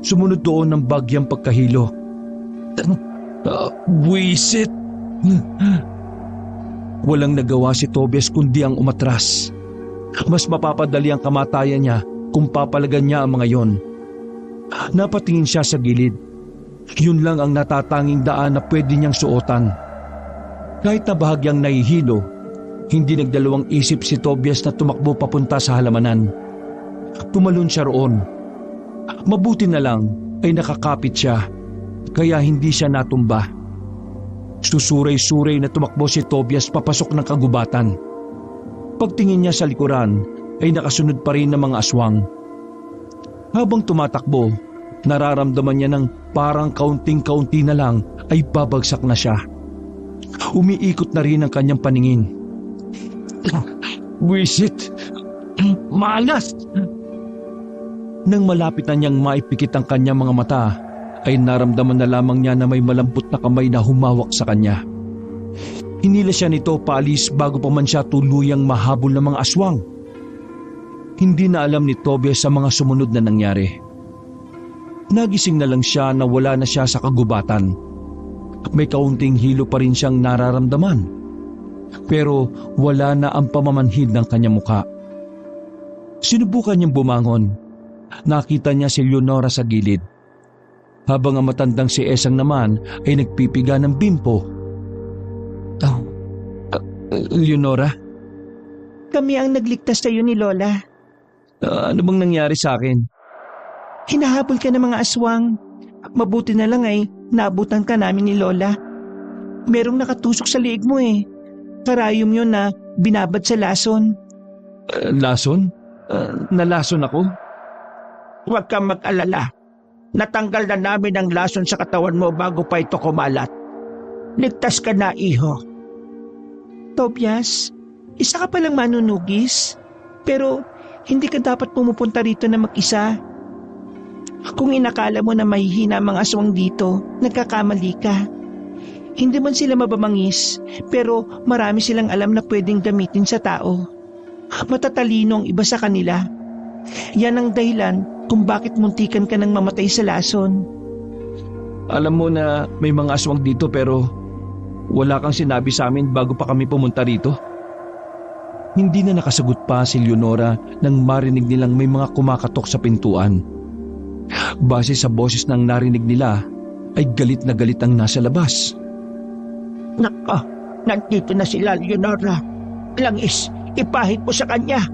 Sumunod doon ang bagyang pagkahilo. Buisit! Walang nagawa si Tobias kundi ang umatras. Mas mapapadali ang kamatayan niya kung papalagan niya ang mga yon. Napatingin siya sa gilid. Yun lang ang natatanging daan na pwede niyang suotan. Kahit na bahagyang nahihilo, hindi nagdalawang isip si Tobias na tumakbo papunta sa halamanan. Tumalon siya roon. Mabuti na lang ay nakakapit siya, kaya hindi siya natumba. Susuray-suray na tumakbo si Tobias papasok ng kagubatan. Pagtingin niya sa likuran ay nakasunod pa rin ng mga aswang. Habang tumatakbo, nararamdaman niya ng parang kaunting-kaunti na lang ay babagsak na siya. Umiikot na rin ang kanyang paningin. Buisit! Malas! Nang malapit na niyang maipikit ang kanyang mga mata, ay naramdaman na lamang niya na may malambot na kamay na humawak sa kanya. Hinila siya nito paalis bago pa man siya tuluyang mahabol ng mga aswang. Hindi na alam ni Tobias sa mga sumunod na nangyari. Nagising na lang siya na wala na siya sa kagubatan. May kaunting hilo pa rin siyang nararamdaman. Pero wala na ang pamamanhid ng kanyang mukha. Sinubukan niyang bumangon. Nakita niya si Leonora sa gilid. Habang ang matandang si Esang naman ay nagpipiga ng bimpo. Leonora? Kami ang nagligtas sa iyo ni Lola. Ano bang nangyari sa akin? Hinahabol ka ng mga aswang. Mabuti na lang ay naabutan ka namin ni Lola. Merong nakatusok sa liig mo eh. Karayom yun na binabad sa lason. Lason? Nalason ako? Huwag kang mag-alala. Natanggal na namin ang lason sa katawan mo bago pa ito kumalat. Ligtas ka na, iho. Tobias, isa ka palang manunugis. Pero hindi ka dapat pumupunta rito na mag-isa. Kung inakala mo na mahihina ang mga aswang dito, nagkakamali ka. Hindi man sila mabamangis, pero marami silang alam na pwedeng gamitin sa tao. Matatalino ang iba sa kanila. Yan ang dahilan kung bakit muntikan ka nang mamatay sa lason. Alam mo na may mga aswang dito pero wala kang sinabi sa amin bago pa kami pumunta rito. Hindi na nakasagot pa si Leonora nang marinig nilang may mga kumakatok sa pintuan. Base sa boses ng narinig nila ay galit na galit ang nasa labas. Nako, nandito na sila, Leonora. Langis, ipahid mo sa kanya.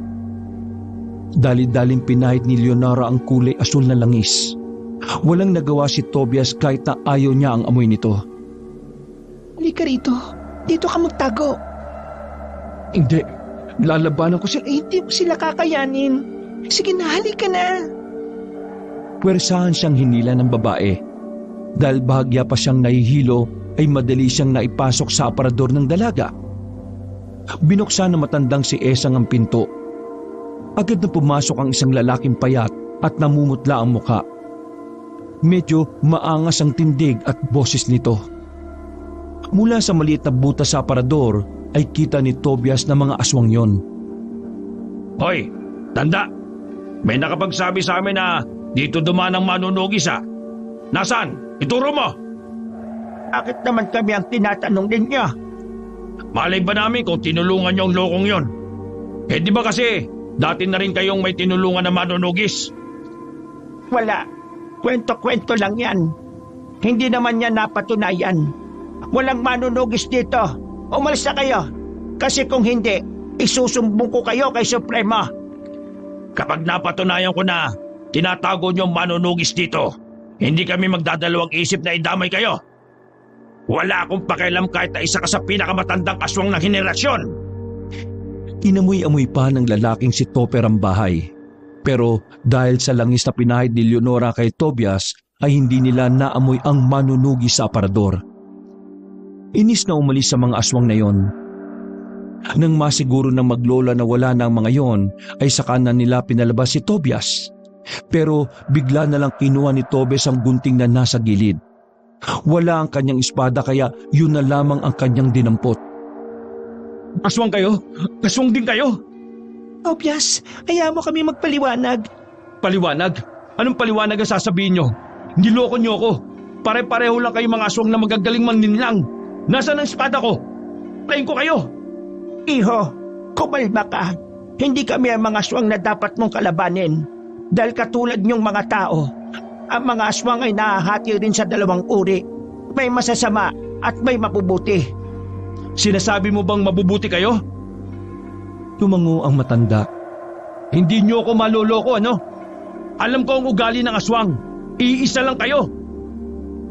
Dali-daling pinahid ni Leonora ang kulay asul na langis. Walang nagawa si Tobias kahit na ayaw niya ang amoy nito. Halika rito. Dito ka magtago. Hindi, lalabanan ko sila. Hindi mo sila kakayanin. Sige na, halika na. Pwersahan siyang hinila ng babae. Dahil bahagya pa siyang nahihilo, ay madali siyang naipasok sa aparador ng dalaga. Binuksan ng matandang si Esang ang pinto. Agad na pumasok ang isang lalaking payat at namumutla ang muka. Medyo maangas ang tindig at boses nito. Mula sa maliit na butas sa aparador ay kita ni Tobias na mga aswang yon. Hoy, tanda! May nakapagsabi sa amin na dito dumaan ang manunugis ha. Nasaan? Ituro mo! Bakit naman kami ang tinatanong ninyo? Malay ba namin kung tinulungan niyo ang lokong yon? Eh di ba kasi dati na rin kayong may tinulungan na manunugis? Wala. Kwento-kwento lang yan. Hindi naman yan napatunayan. Walang manunugis dito. Umalis na kayo. Kasi kung hindi, isusumbong ko kayo kay Suprema. Kapag napatunayan ko na tinatago niyo ang manunugis dito, hindi kami magdadalawang isip na idamay kayo. Wala akong pakialam kahit na isa ka sa pinakamatandang aswang ng henerasyon. Inamoy-amoy pa ng lalaking si Topper ang bahay. Pero dahil sa langis na pinahid ni Leonora kay Tobias ay hindi nila naamoy ang manunugi sa aparador. Inis na umalis sa mga aswang na yon. Nang masiguro ng maglola na wala na ang mga yon ay saka na nila pinalabas si Tobias. Pero bigla na lang kinuha ni Tobias ang gunting na nasa gilid. Wala ang kanyang espada kaya yun na lamang ang kanyang dinampot. Aswang kayo? Aswang din kayo? Tobias, hayaan mo kami magpaliwanag. Paliwanag? Anong paliwanag ang sasabihin nyo? Niloko nyo ako. Pare-pareho lang kayo mga aswang na magagaling manlinlang. Nasaan ang espada ko? Tayin ko kayo. Iho, kumalma ka. Hindi kami ang mga aswang na dapat mong kalabanin. Dahil katulad niyong mga tao, ang mga aswang ay nahahati rin sa dalawang uri. May masasama at may mabubuti. Sinasabi mo bang mabubuti kayo? Tumango ang matanda. Hindi nyo ako maloloko, ano? Alam ko ang ugali ng aswang. Iisa lang kayo.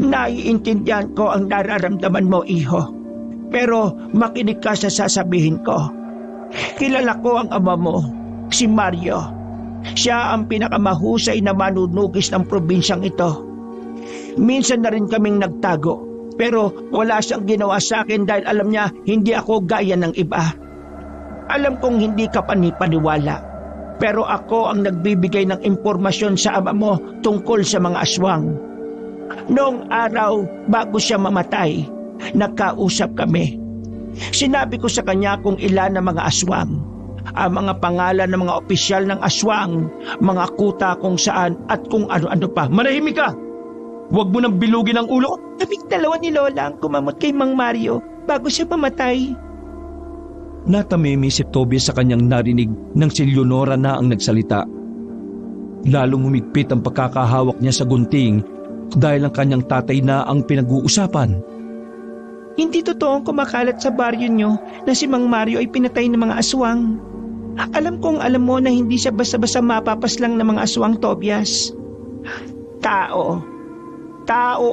Naiintindihan ko ang nararamdaman mo, Iho. Pero makinig ka sa sasabihin ko. Kilala ko ang ama mo, si Mario. Siya ang pinakamahusay na manunugis ng probinsyang ito. Minsan na rin kaming nagtago, pero wala siyang ginawa sa akin dahil alam niya hindi ako gaya ng iba. Alam kong hindi ka panipaniwala, pero ako ang nagbibigay ng impormasyon sa ama mo tungkol sa mga aswang. Noong araw bago siya mamatay, nagkausap kami. Sinabi ko sa kanya kung ilan ang mga aswang, ang mga pangalan ng mga opisyal ng aswang, mga kuta kung saan at kung ano-ano pa. Manahimik ka! Huwag mo nang bilugin ang ulo ko. Kaming dalawa ni Lola ang kumamot kay Mang Mario bago siya mamatay. Natamimi si Tobias sa kanyang narinig nang si Leonora na ang nagsalita. Lalong humigpit ang pagkakahawak niya sa gunting dahil ang kanyang tatay na ang pinag-uusapan. Hindi totoong kumakalat sa baryo nyo na si Mang Mario ay pinatay ng mga aswang. Alam kong alam mo na hindi siya basta-basta mapapaslang ng mga aswang, Tobias. Tao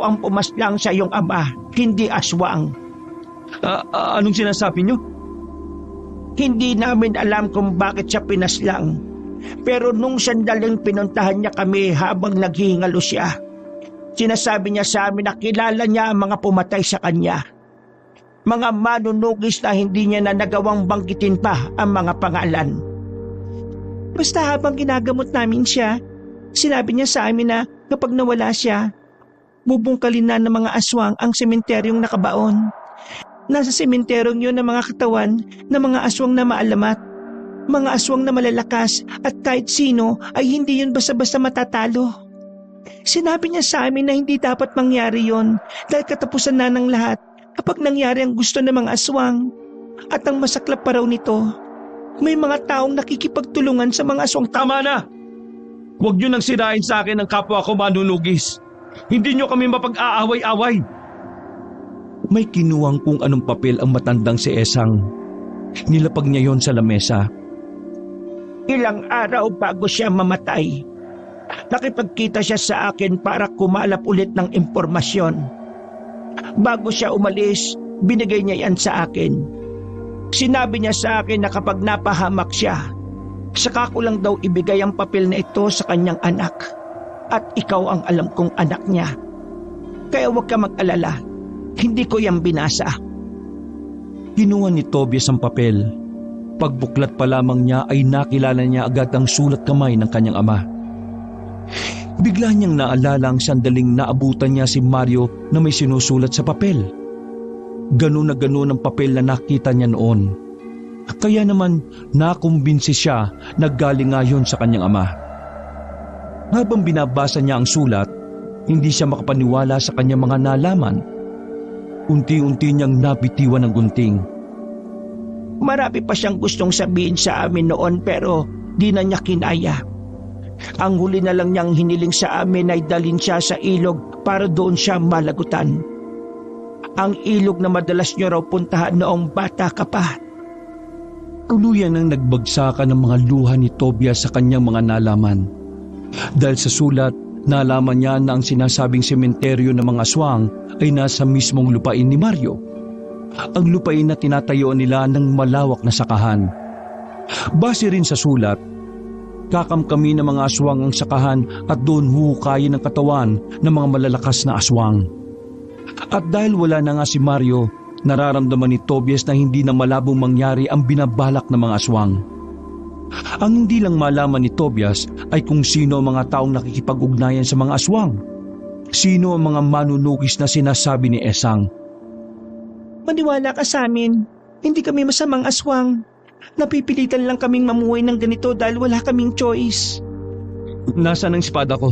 ang pumaslang sa iyong ama, hindi aswang. Anong sinasabi nyo? Hindi namin alam kung bakit siya pinaslang. Pero nung sandaling pinuntahan niya kami habang naghihingalo siya, sinasabi niya sa amin na kilala niya ang mga pumatay sa kanya. Mga manunugis na hindi niya na nagawang banggitin pa ang mga pangalan. Basta habang ginagamot namin siya, sinabi niya sa amin na kapag nawala siya, bubungkalin na ng mga aswang ang sementeryong nakabaon. Nasa sementeryong yun ang mga katawan ng mga aswang na maalamat. Mga aswang na malalakas at kahit sino ay hindi yun basta-basta matatalo. Sinabi niya sa amin na hindi dapat mangyari yon dahil katapusan na ng lahat kapag nangyari ang gusto ng mga aswang. At ang masaklap pa raw nito, may mga taong nakikipagtulungan sa mga aswang. Tama na! Huwag niyo nang sirain sa akin ang kapwa ko manunugis. Hindi niyo kami mapag-aaway-away. May kinuwang kung anong papel ang matandang si Esang. Nilapag niya yon sa lamesa. Ilang araw bago siya mamatay, nakipagkita siya sa akin para kumalap ulit ng impormasyon. Bago siya umalis, binigay niya yan sa akin. Sinabi niya sa akin na kapag napahamak siya, saka ko lang daw ibigay ang papel na ito sa kanyang anak. At ikaw ang alam kong anak niya. Kaya huwag ka mag-alala, hindi ko yan binasa. Kinuha ni Tobias ang papel. Pagbuklat pa lamang niya ay nakilala niya agad ang sulat kamay ng kanyang ama. Bigla niyang naalala ang sandaling naabutan niya si Mario na may sinusulat sa papel. Ganun na ganun ang papel na nakita niya noon. Kaya naman nakumbinsi siya na galing nga yun sa kanyang ama. Habang binabasa niya ang sulat, hindi siya makapaniwala sa kanyang mga nalaman. Unti-unti niyang nabitiwan ng gunting. Marami pa siyang gustong sabihin sa amin noon pero di na niya kinaya. Ang huli na lang niyang hiniling sa amin ay dalhin siya sa ilog para doon siya malagutan. Ang ilog na madalas niyo raw puntahan noong bata ka pa. Tuluyan ang nagbagsakan ng mga luha ni Tobias sa kanyang mga nalaman. Dahil sa sulat, nalaman niya na ang sinasabing sementeryo ng mga aswang ay nasa mismong lupain ni Mario. Ang lupain na tinatayuan nila ng malawak na sakahan. Base rin sa sulat, kakamkami ng mga aswang ang sakahan at doon huhukayin ang katawan ng mga malalakas na aswang. At dahil wala na nga si Mario, nararamdaman ni Tobias na hindi na malabong mangyari ang binabalak ng mga aswang. Ang hindi lang malaman ni Tobias ay kung sino ang mga taong nakikipag-ugnayan sa mga aswang. Sino ang mga manunugis na sinasabi ni Esang. Maniwala ka sa amin, hindi kami masamang aswang. Napipilitan lang kaming mamuhay ng ganito dahil wala kaming choice. Nasaan ang espada ko?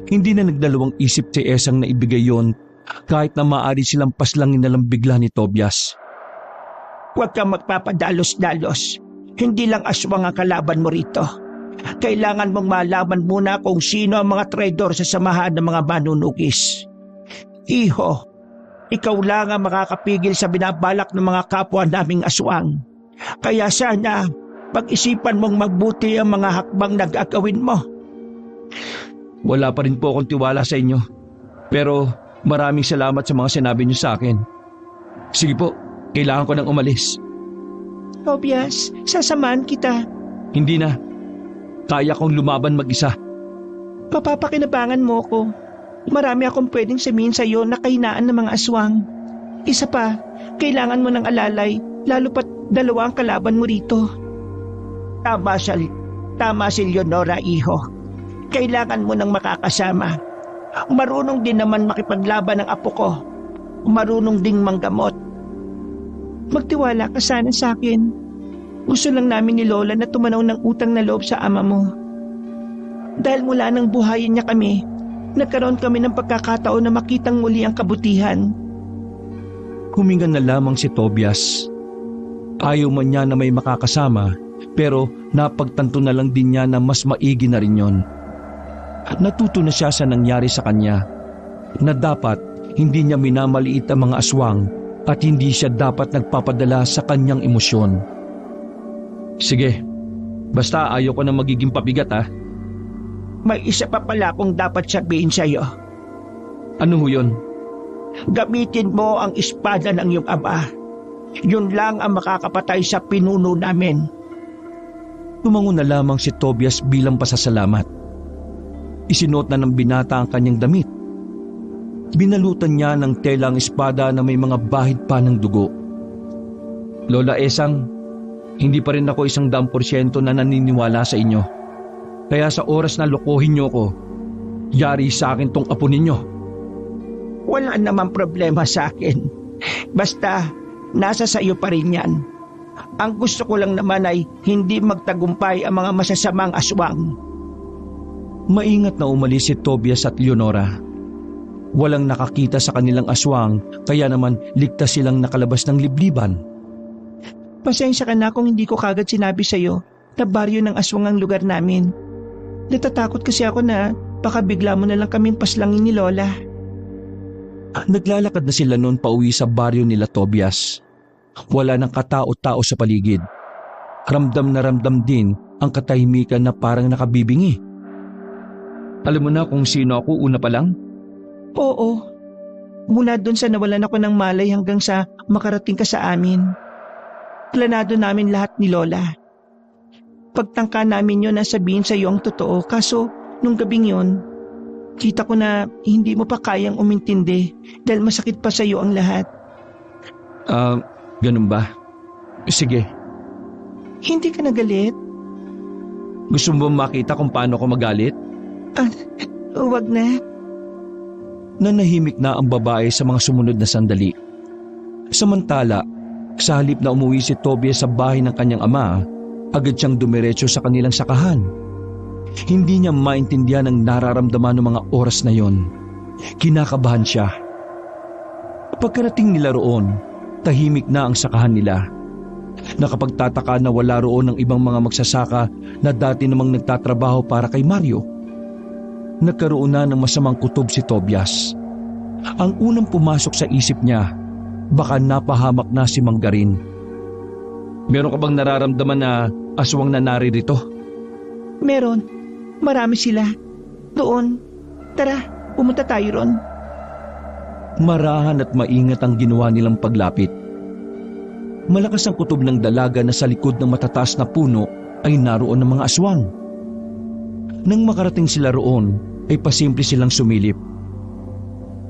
Hindi na nagdalawang isip si Esang na ibigay yon kahit na maaari silang paslangin na lang bigla ni Tobias. Huwag kang magpapadalos-dalos. Hindi lang aswang ang kalaban mo rito. Kailangan mong malaman muna kung sino ang mga traidor sa samahan ng mga manunugis. Iho, ikaw lang ang makakapigil sa binabalak ng mga kapwa naming aswang. Kaya sana, pag-isipan mong magbuti ang mga hakbang na gagawin mo. Wala pa rin po akong tiwala sa inyo. Pero maraming salamat sa mga sinabi niyo sa akin. Sige po, kailangan ko nang umalis. Tobias, sasamahan kita. Hindi na. Kaya kong lumaban mag-isa. Mapapakinabangan mo ko. Marami akong pwedeng sabihin sa iyo na kahinaan ng mga aswang. Isa pa, kailangan mo ng alalay, lalo pat dalawa ang kalaban mo rito. Tama si Leonora, iho. Kailangan mo ng makakasama. Marunong din naman makipaglaban ng apo ko. Marunong ding manggamot. Magtiwala ka sana sa akin. Gusto lang namin ni Lola na tumanaw ng utang na loob sa ama mo. Dahil mula nang buhayin niya kami, nagkaroon kami ng pagkakataon na makitang muli ang kabutihan. Huminga na lamang si Tobias. Ayaw man niya na may makakasama, pero napagtanto na lang din niya na mas maigi na rin yon. Natuto na siya sa nangyari sa kanya, na dapat hindi niya minamaliit ang mga aswang at hindi siya dapat nagpapadala sa kanyang emosyon. Sige, basta ayaw ko na magiging pabigat ha. May isa pa pala akong dapat sabihin sa iyo. Ano ho yun? Gamitin mo ang espada ng iyong ama. Yun lang ang makakapatay sa pinuno namin. Tumango na lamang si Tobias bilang pasasalamat. Isinuot na ng binata ang kanyang damit. Binalutan niya ng tela ang espada na may mga bahid pa ng dugo. Lola Esang, hindi pa rin ako 100% na naniniwala sa inyo. Kaya sa oras na lokohin niyo ko, yari sa akin tong apo ninyo. Wala namang problema sa akin. Basta, nasa sa iyo pa rin yan. Ang gusto ko lang naman ay hindi magtagumpay ang mga masasamang aswang. Maingat na umalis si Tobias at Leonora. Walang nakakita sa kanilang aswang, kaya naman ligtas silang nakalabas ng libliban. Pasensya ka na kung hindi ko kagad sinabi sa'yo na baryo ng aswang ang lugar namin. Natatakot kasi ako na baka bigla mo na lang kaming paslangin ni Lola. Naglalakad na sila noon pauwi sa baryo nila Tobias. Wala nang katao-tao sa paligid. Ramdam na ramdam din ang katahimikan na parang nakabibingi. Alam mo na kung sino ako una pa lang? Oo. Mula doon sa nawalan ako ng malay hanggang sa makarating ka sa amin. Planado namin lahat ni Lola. Pagtangka namin yun na sabihin sa iyo ang totoo, kaso nung gabing yun, kita ko na hindi mo pa kayang umintindi dahil masakit pa sa iyo ang lahat. Ganun ba? Sige. Hindi ka nagalit? Gusto mo makita kung paano ako magalit? Huwag na. Nanahimik na ang babae sa mga sumunod na sandali. Samantala, sa halip na umuwi si Tobias sa bahay ng kanyang ama, agad siyang dumiretso sa kanilang sakahan. Hindi niya maintindihan ang nararamdaman ng mga oras na yon. Kinakabahan siya. Pagkarating nila roon, tahimik na ang sakahan nila. Nakapagtataka na wala roon ang ibang mga magsasaka na dati namang nagtatrabaho para kay Mario. Nagkaroon na ng masamang kutob si Tobias. Ang unang pumasok sa isip niya, baka napahamak na si Manggarin. Meron ka bang nararamdaman na aswang na naririto? Meron. Marami sila. Doon. Tara, pumunta tayo ron. Marahan at maingat ang ginawa nilang paglapit. Malakas ang kutob ng dalaga na sa likod ng matataas na puno ay naroon ng mga aswang. Nang makarating sila roon, ay pasimple silang sumilip.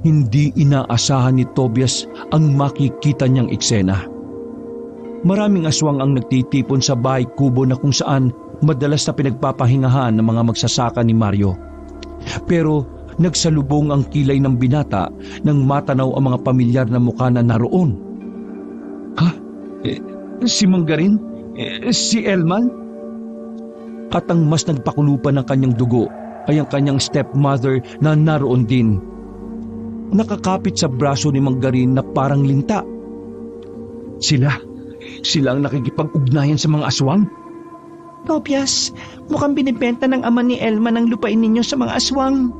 Hindi inaasahan ni Tobias ang makikita niyang eksena. Maraming aswang ang nagtitipon sa bahay kubo na kung saan madalas na pinagpapahingahan ng mga magsasaka ni Mario. Pero nagsalubong ang kilay ng binata nang matanaw ang mga pamilyar na mukha na naroon. Ha? Si Manggarin? Si Elman? At ang mas nagpakulupan ng kanyang dugo ay ang kanyang stepmother na naroon din. Nakakapit sa braso ni Manggarin na parang linta. Sila ang nakikipag-ugnayan sa mga aswang? Tobias, mukhang binibenta ng ama ni Elman ang lupain ninyo sa mga aswang.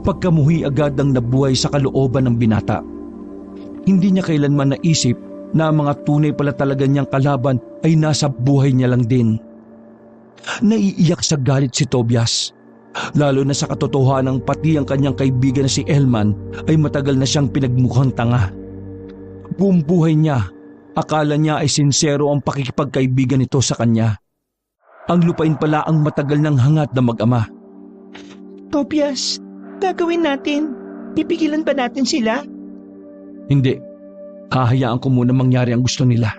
Pagkamuhi agad ang nabuhay sa kalooban ng binata. Hindi niya kailanman naisip na ang mga tunay pala talaga niyang kalaban ay nasa buhay niya lang din. Naiiyak sa galit si Tobias, lalo na sa katotohanan pati ang kanyang kaibigan na si Elman ay matagal na siyang pinagmukhang tanga. Buong buhay niya, akala niya ay sincero ang pakikipagkaibigan nito sa kanya. Ang lupain pala ang matagal ng hangat na mag-ama. Tobias, gagawin natin? Pipigilan ba natin sila? Hindi. Hahayaan ko muna mangyari ang gusto nila.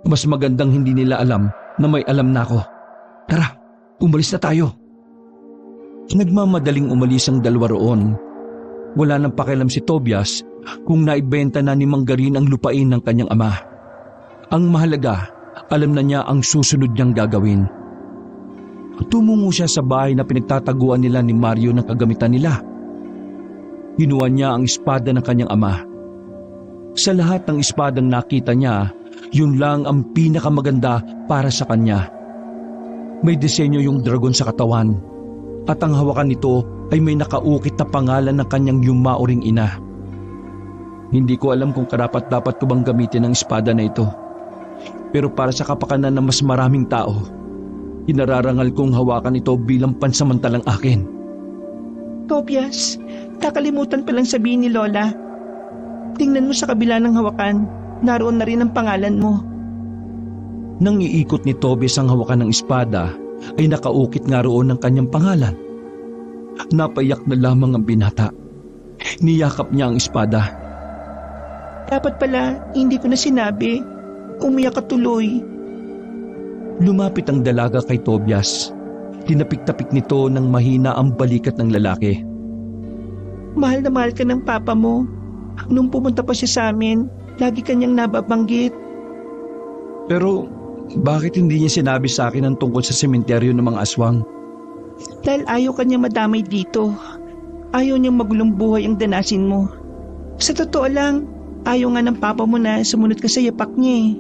Mas magandang hindi nila alam na may alam na ako. Tara, umalis na tayo. Nagmamadaling umalis ang dalawa roon. Wala nang pakialam si Tobias kung naibenta na ni Manggarin ang lupain ng kanyang ama. Ang mahalaga, alam na niya ang susunod niyang gagawin. Tumungo siya sa bahay na pinagtataguan nila ni Mario ng kagamitan nila. Hinuha niya ang espada ng kanyang ama. Sa lahat ng espadang nakita niya, yun lang ang pinakamaganda para sa kanya. May disenyo yung dragon sa katawan at ang hawakan nito ay may nakaukit na pangalan ng kanyang yumauring ina. Hindi ko alam kung karapat-dapat ko bang gamitin ang espada na ito. Pero para sa kapakanan ng mas maraming tao, inararangal kong hawakan ito bilang pansamantalang akin. Tobias, kakalimutan palang sabihin ni Lola. Tingnan mo sa kabila ng hawakan, naroon na rin ang pangalan mo. Nang iikot ni Tobias ang hawakan ng espada, ay nakaukit nga roon ng kanyang pangalan. Napayak na lamang ang binata. Niyakap niya ang espada. Dapat pala, hindi ko na sinabi. Umiyak ka tuloy. Lumapit ang dalaga kay Tobias. Tinapik-tapik nito ng mahina ang balikat ng lalaki. Mahal na mahal ka ng papa mo. Nung pumunta pa siya sa amin, lagi kanyang nababanggit. Pero bakit hindi niya sinabi sa akin ang tungkol sa sementeryo ng mga aswang? Dahil ayaw kanya madamay dito. Ayaw niyang magulong buhay ang danasin mo. Sa totoo lang, ayaw nga ng papa mo na sumunod ka sa yapak niya eh.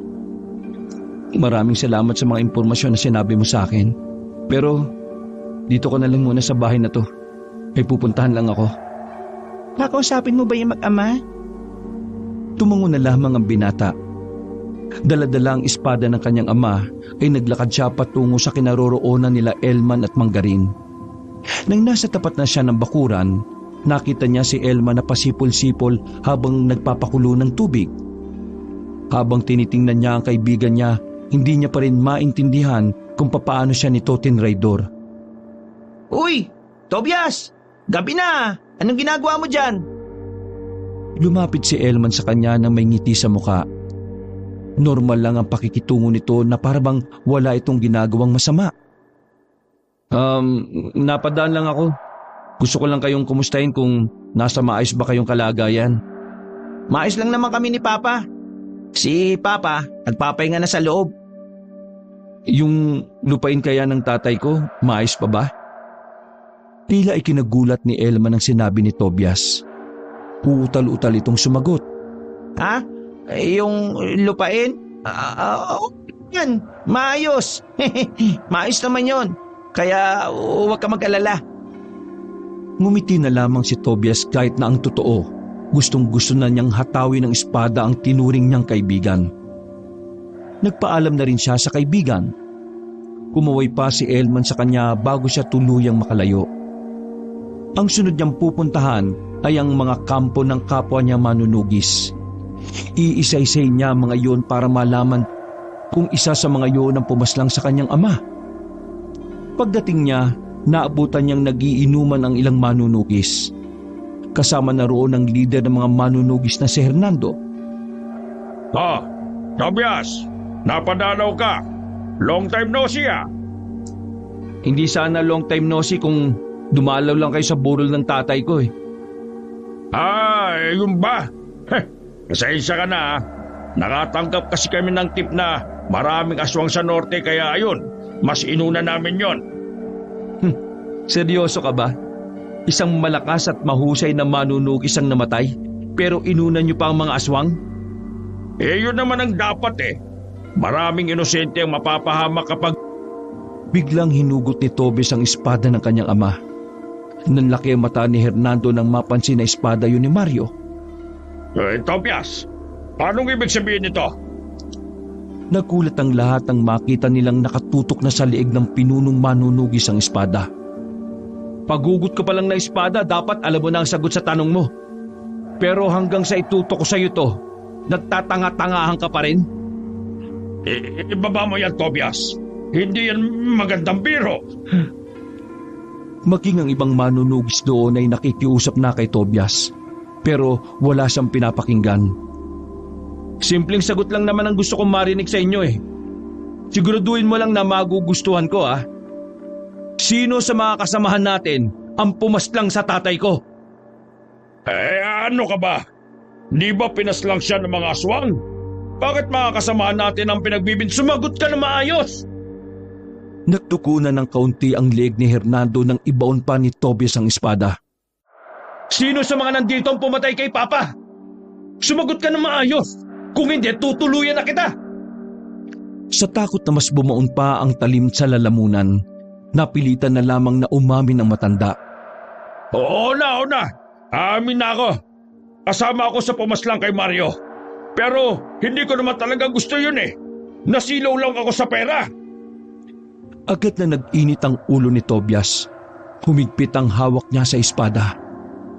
Maraming salamat sa mga impormasyon na sinabi mo sa akin. Pero dito ko na lang muna sa bahay na to. May pupuntahan lang ako. Kakausapin mo ba yung mag-ama? Tumango na lamang ang binata. Dala-dala ang espada ng kanyang ama ay naglakad siya patungo sa kinaroroonan nila Elman at Manggarin. Nang nasa tapat na siya ng bakuran, nakita niya si Elman na pasipol-sipol habang nagpapakulo ng tubig. Habang tinitingnan niya ang kaibigan niya, hindi niya pa rin maintindihan kung papaano siya nito tinraidor. Uy, Tobias! Gabi na! Anong ginagawa mo dyan? Lumapit si Elman sa kanya nang may ngiti sa muka. Normal lang ang pakikitungo nito na parang wala itong ginagawang masama. Napadaan lang ako. Gusto ko lang kayong kumustahin kung nasa maayos ba kayong kalagayan. Maayos lang naman kami ni Papa. Si Papa, nagpapahinga na sa loob. Yung lupain kaya ng tatay ko, maayos pa ba? Tila ikinagulat ni Elman ang sinabi ni Tobias. Uutal-utal itong sumagot. Ha? Yung lupain? Yan, maayos. Maayos naman yon. Kaya huwag ka mag-alala. Ngumiti na lamang si Tobias kahit na ang totoo. Gustong-gusto na niyang hatawin ng espada ang tinuring niyang kaibigan. Nagpaalam na rin siya sa kaibigan. Kumaway pa si Elman sa kanya bago siya tuluyang makalayo. Ang sunod niyang pupuntahan ay ang mga kampo ng kapwa niya manunugis. Iisa-isay niya mga iyon para malaman kung isa sa mga iyon ang pumaslang sa kanyang ama. Pagdating niya, naabutan niyang nagiinuman ang ilang manunugis. Kasama na roon ang lider ng mga manunugis na si Hernando. Tobias, napadalaw ka. Long time no see ah. Hindi sana long time no see kung dumalaw lang kayo sa burol ng tatay ko eh. Yun ba? Pasensya ka na ah. Nakatanggap kasi kami ng tip na maraming aswang sa norte kaya ayun, mas inuna namin yon. Seryoso ka ba? Isang malakas at mahusay na manunugis ang namatay, pero inuna niyo pa ang mga aswang? Yun naman ang dapat eh. Maraming inosente ang mapapahamak kapag... Biglang hinugot ni Tobias ang espada ng kanyang ama. Nanlaki ang mata ni Hernando nang mapansin na espada yun ni Mario. Tobias, anong ibig sabihin nito? Nagulat ang lahat nang makita nilang nakatutok na sa liig ng pinunong manunugis ang espada. Pagugot ka pa lang na espada, dapat alam mo na ang sagot sa tanong mo. Pero hanggang sa itutok ko sa iyo to, nagtatanga-tangahan ka pa rin? Ibaba mo yan, Tobias. Hindi yan magandang biro. Maging ang ibang manunugis doon ay nakikiusap na kay Tobias. Pero wala siyang pinapakinggan. Simpleng sagot lang naman ang gusto kong marinig sa inyo eh. Siguraduhin mo lang na magugustuhan ko ah. Sino sa mga kasamahan natin ang pumaslang sa tatay ko? Ano ka ba? Di ba pinaslang siya ng mga aswang? Bakit mga kasamahan natin ang pinagbibin? Sumagot ka na maayos! Nagtukunan ng kaunti ang leeg ni Hernando nang ibaon pa ni Tobias ang espada. Sino sa mga nandito ang pumatay kay Papa? Sumagot ka na maayos! Kung hindi, tutuluyan na kita! Sa takot na mas bumaon pa ang talim sa lalamunan, napilitan na lamang na umamin ang matanda. Oo na. Amin na ako. Kasama ako sa pumaslang kay Mario. Pero hindi ko naman talaga gusto yun eh. Nasilaw lang ako sa pera. Agad na nag-init ang ulo ni Tobias. Humigpit ang hawak niya sa espada.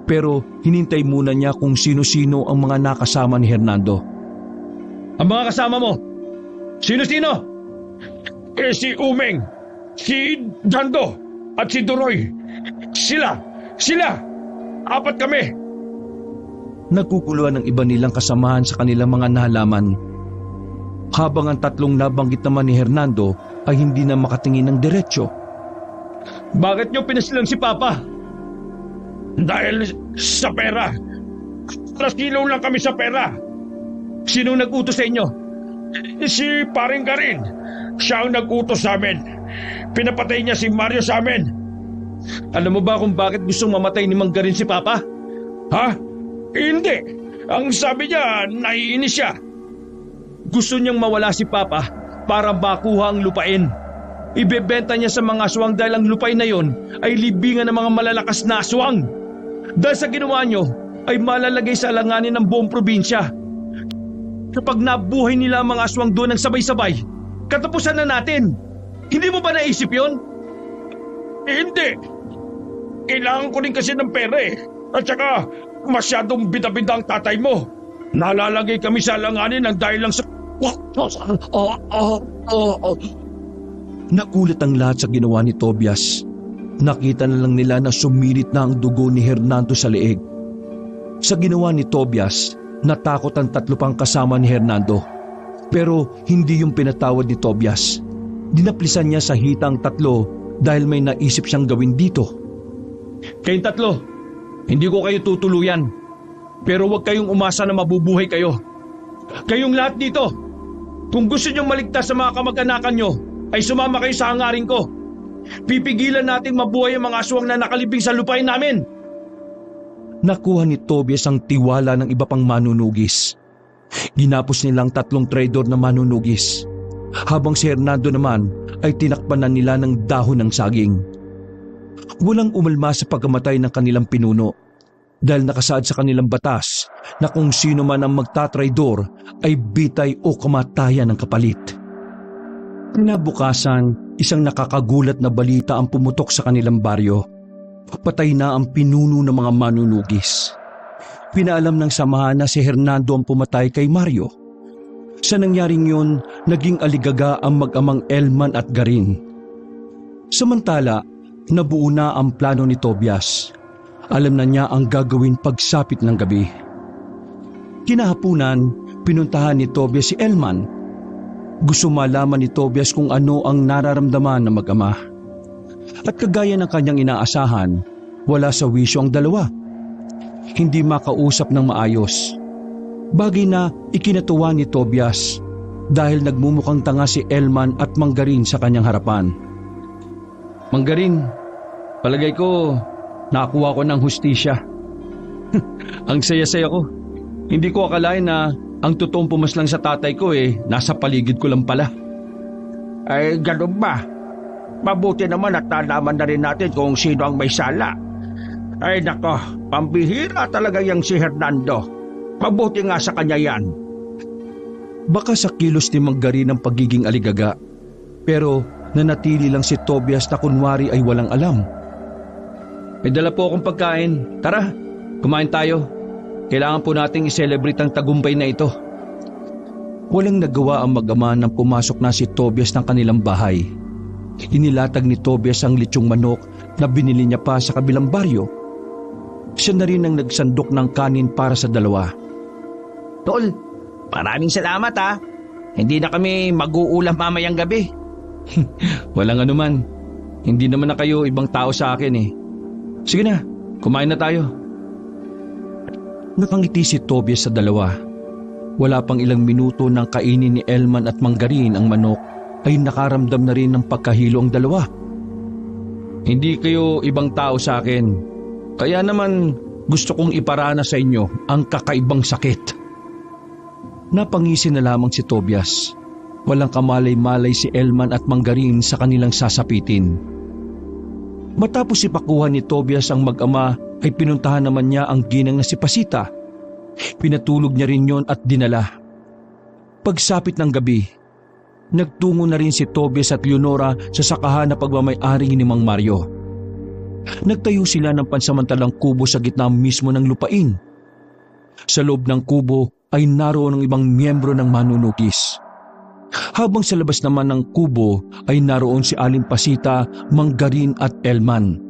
Pero hinintay muna niya kung sino-sino ang mga nakasama ni Hernando. Ang mga kasama mo? Sino-sino? Si Umeng, si Jando, at si Duroy. Sila! Apat kami! Nagkukuluan ng iba nilang kasamahan sa kanilang mga nahalaman. Habang ang tatlong nabanggit naman ni Hernando ay hindi na makatingin ng diretsyo. Bakit niyo pinaslang si Papa? Dahil sa pera. Nasilaw lang kami sa pera. Sinong nag-utos sa inyo? Si paring Garin, siya ang nag-utos sa amin. Pinapatay niya si Mario sa amin. Alam mo ba kung bakit gustong mamatay ni Mang Garin si Papa? Ha? Hindi. Ang sabi niya, naiinis siya. Gusto niyang mawala si Papa para makuha ang lupain. Ibebenta niya sa mga aswang dahil ang lupain na yon ay libingan ng mga malalakas na aswang. Dahil sa ginawa niyo, ay malalagay sa alanganin ng buong probinsya. Kapag nabuhay nila ang mga aswang doon ng sabay-sabay, katapusan na natin. Hindi mo ba naisip yon? Hindi. Kailangan ko rin kasi ng pera eh. At saka, masyadong bida-bida ang tatay mo. Nalalagay kami sa alanganin ng dahil lang sa... Nakulat ang lahat sa ginawa ni Tobias. Nakita na lang nila na sumirit na ang dugo ni Hernando sa leeg. Sa ginawa ni Tobias, natakot ang 3 pang kasama ni Hernando. Pero hindi yung pinatawad ni Tobias. Dinaplisan niya sa hitang 3 dahil may naisip siyang gawin dito. Kayong 3, hindi ko kayo tutuluyan. Pero huwag kayong umasa na mabubuhay kayo. Kayong lahat dito, kung gusto niyong maligtas sa mga kamag-anakan niyo, ay sumama kayo sa hangarin ko. Pipigilan nating mabuhay ang mga aswang na nakalibing sa lupain namin. Nakuha ni Tobias ang tiwala ng iba pang manunugis. Ginapos nilang 3 traidor na manunugis. Habang si Hernando naman ay tinakpan na nila ng dahon ng saging. Walang umalma sa pagkamatay ng kanilang pinuno dahil nakasaad sa kanilang batas na kung sino man ang magtatraidor ay bitay o kamatayan ng kapalit. Kinabukasan, isang nakakagulat na balita ang pumutok sa kanilang baryo. Patay na ang pinuno ng mga manunugis. Pinaalam ng samahan na si Hernando ang pumatay kay Mario. Sa nangyaring yun, naging aligaga ang mag-amang Elman at Garin. Samantala, nabuo na ang plano ni Tobias. Alam na niya ang gagawin pagsapit ng gabi. Kinahapunan, pinuntahan ni Tobias si Elman. Gusto malaman ni Tobias kung ano ang nararamdaman ng mag-ama. At kagaya ng kanyang inaasahan, wala sa wisyo ang dalawa. Hindi makausap ng maayos. Bagay na ikinatuwa ni Tobias dahil nagmumukhang tanga si Elman at Mang Garin sa kanyang harapan. Mang Garin, palagay ko nakakuha ko ng hustisya. Ang saya-saya ko. Hindi ko akalain na ang totoong pumaslang sa tatay ko nasa paligid ko lang pala. Ay, ganun ba? Mabuti naman at nalaman na rin natin kung sino ang may sala. Ay nako, pambihira talaga yung si Hernando. Mabuti nga sa kanya yan. Baka sa kilos ni Mang Garin ang pagiging aligaga, pero nanatili lang si Tobias na kunwari ay walang alam. May dala po akong pagkain. Tara, kumain tayo. Kailangan po nating i-celebrate ang tagumpay na ito. Walang nagawa ang mag-ama nang pumasok na si Tobias ng kanilang bahay. Inilatag ni Tobias ang lechong manok na binili niya pa sa kabilang baryo. Siya na rin ang nagsandok ng kanin para sa dalawa. Tol, maraming salamat ha. Hindi na kami mag-uulam mamayang gabi. Walang anuman. Hindi naman na kayo ibang tao sa akin eh. Sige na, kumain na tayo. Nakangiti si Tobias sa dalawa. Wala pang ilang minuto nang kainin ni Elman at Mang Garin ang manok ay nakaramdam na rin ng pagkahilo ang dalawa. Hindi kayo ibang tao sa akin. Kaya naman gusto kong iparana sa inyo ang kakaibang sakit. Napangisi na lamang si Tobias. Walang kamalay-malay si Elman at Mang Garin sa kanilang sasapitin. Matapos ipakuha ni Tobias ang mag-ama ay pinuntahan naman niya ang ginang na si Pasita. Pinatulog niya rin yon at dinala. Pagsapit ng gabi, nagtungo na rin si Tobias at Leonora sa sakahan na pagmamay-ari ni Mang Mario. Nagtayo sila ng pansamantalang kubo sa gitna mismo ng lupain. Sa loob ng kubo ay naroon ang ibang miyembro ng manunugis. Habang sa labas naman ng kubo ay naroon si Aling Pasita, Mang Garin at Elman.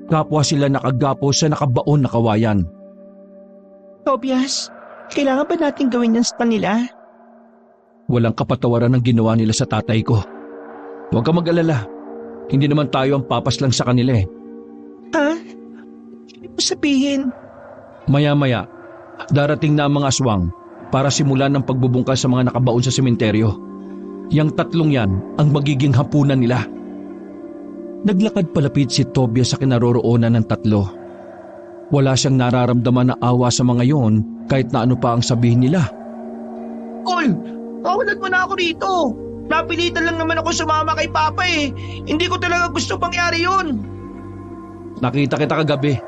Kapwa sila nakagapo sa nakabaon na kawayan. Tobias, kailangan ba natin gawin yan sa kanila? Walang kapatawaran ang ginawa nila sa tatay ko. Huwag ka mag-alala. Hindi naman tayo ang papas lang sa kanila eh. Ha? Hindi mo sabihin. Maya-maya, darating na ang mga aswang. para simulan ng pagbubungkas sa mga nakabaon sa sementeryo. Yang tatlong yan ang magiging hapunan nila. Naglakad palapit si Tobias sa kinaroroonan ng tatlo. Wala siyang nararamdaman na awa sa mga yon kahit na ano pa ang sabihin nila. Tol, kawalan mo na ako rito. Napilitan lang naman ako sumama kay Papa eh. Hindi ko talaga gusto pangyari yun. Nakita kita kagabi.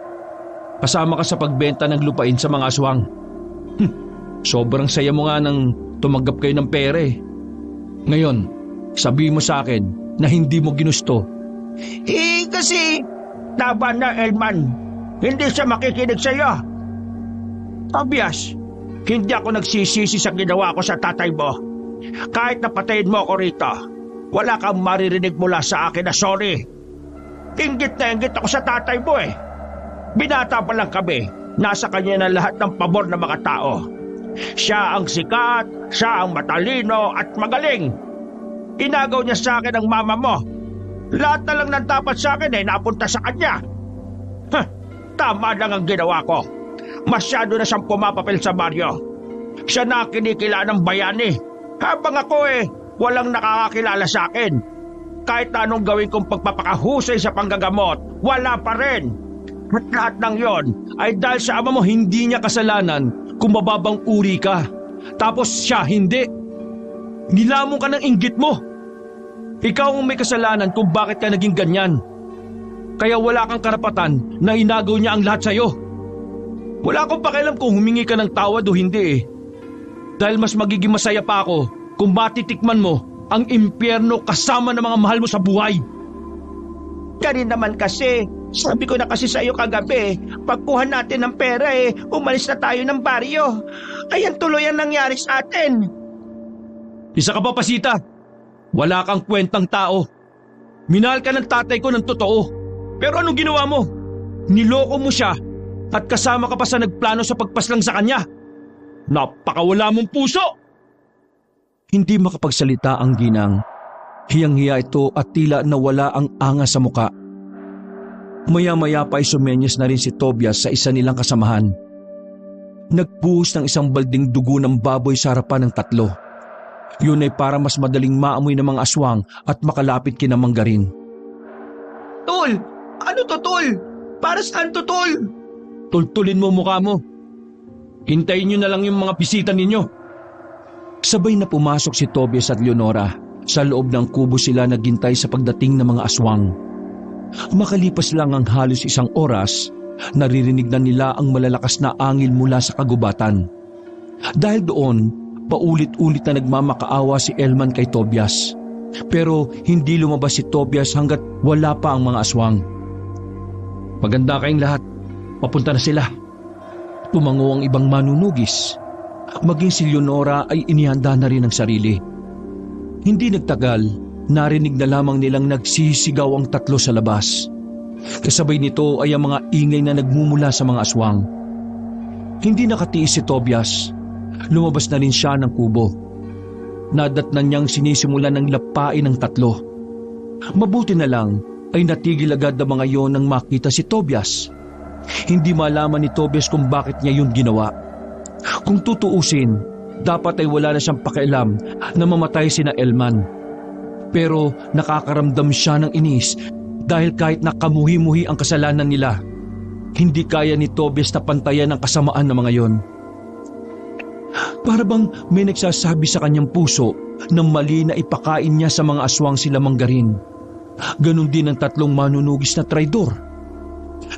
Kasama ka sa pagbenta ng lupain sa mga aswang. Sobrang saya mo nga nang tumanggap kayo ng pera eh. Ngayon, sabihin mo sa akin na hindi mo ginusto. Kasi, laban na Elman. Hindi siya makikinig sa'yo. Tobias, hindi ako nagsisisi sa ginawa ko sa tatay mo. Kahit napatayin mo ako rito, wala kang maririnig mula sa akin na sorry. Inggit na inggit ako sa tatay mo eh. Binata pa lang kami, nasa kanya na lahat ng pabor ng mga tao. Siya ang sikat, siya ang matalino at magaling. Inagaw niya sa akin ang mama mo. Lahat na lang ng dapat sa akin ay napunta sa kanya. Tama lang ang ginawa ko. Masyado na siyang pumapapil sa baryo. Siya na kinikilala ng bayani. Habang ako walang nakakakilala sa akin. Kahit na anong gawin kong pagpapakahusay sa panggagamot, wala pa rin. At lahat ng yon ay dahil sa ama mo hindi niya kasalanan kung mababang uri ka. Tapos siya hindi. Nilamon ka ng inggit mo. Ikaw ang may kasalanan kung bakit ka naging ganyan. Kaya wala kang karapatan na inagaw niya ang lahat sa'yo. Wala akong pakialam kung humingi ka ng tawad o hindi eh. Dahil mas magiging masaya pa ako kung matitikman mo ang impyerno kasama ng mga mahal mo sa buhay. Ganun naman kasi, sabi ko na kasi sa iyo kagabi, pagkuha natin ng pera umalis na tayo ng baryo. Ayan tuloy ang nangyari sa atin. Isa ka pa, Pasita. Wala kang kwentang tao. Minahal ka ng tatay ko ng totoo. Pero anong ginawa mo? Niloko mo siya at kasama ka pa sa nagplano sa pagpaslang sa kanya. Napakawala mong puso! Hindi makapagsalita ang ginang. Hiyang-hiya ito at tila nawala ang angas sa muka. Maya-maya pa ay sumenyas na rin si Tobias sa isa nilang kasamahan. Nagbuhos ng isang balding dugo ng baboy sa harapan ng tatlo. Yun ay para mas madaling maamoy ng mga aswang at makalapit kina Manggarin. Tol! Ano to, Tol? Para saan to, Tol? Tultulin mo mukha mo. Hintayin nyo na lang yung mga bisita ninyo. Sabay na pumasok si Tobias at Leonora. Sa loob ng kubo sila naghintay sa pagdating ng mga aswang. Makalipas lang ang halos isang oras, naririnig na nila ang malalakas na angil mula sa kagubatan. Dahil doon, paulit-ulit na nagmamakaawa si Elman kay Tobias. Pero hindi lumabas si Tobias hanggat wala pa ang mga aswang. Maganda kayong lahat. Papunta na sila. Tumango ang ibang manunugis. Maging si Leonora ay inihanda na rin ang sarili. Hindi nagtagal, narinig na lamang nilang nagsisigaw ang tatlo sa labas. Kasabay nito ay ang mga ingay na nagmumula sa mga aswang. Hindi nakatiis si Tobias. Lumabas na rin siya ng kubo. Nadatnan niyang sinisimulan ng lapain ng tatlo. Mabuti na lang ay natigil agad ang mga yon nang makita si Tobias. Hindi malaman ni Tobias kung bakit niya yun ginawa. Kung tutuusin, dapat ay wala na siyang pakialam na mamatay sina Elman. Pero nakakaramdam siya ng inis dahil kahit nakamuhi-muhi ang kasalanan nila, hindi kaya ni Tobias na pantayan ang kasamaan ng mga yon. Para bang may nagsasabi sa kanyang puso na mali na ipakain niya sa mga aswang sila Manggarin. Ganon din ang tatlong manunugis na traidor,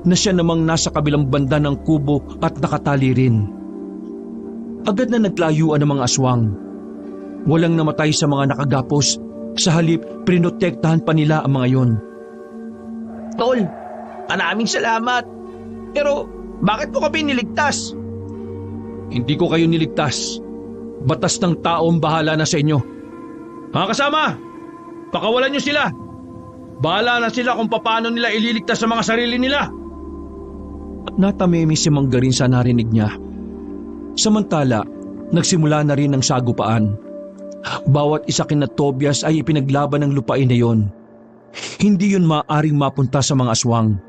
na siya namang nasa kabilang banda ng kubo at nakatali rin. Agad na naglayuan ang mga aswang. Walang namatay sa mga nakagapos, sa halip prinotektahan pa nila ang mga yon. Tol, maraming salamat. Pero bakit mo kami niligtas? Hindi ko kayo niligtas. Batas ng tao ang bahala na sa inyo. Mga kasama, pakawalan niyo sila. Bahala na sila kung paano nila ililigtas sa mga sarili nila. Natamimi si Manggarin sa narinig niya. Samantala, nagsimula na rin ang sagupaan. Bawat isa kina Tobias ay ipinaglaban ng lupain na yon. Hindi yun maaaring mapunta sa mga aswang.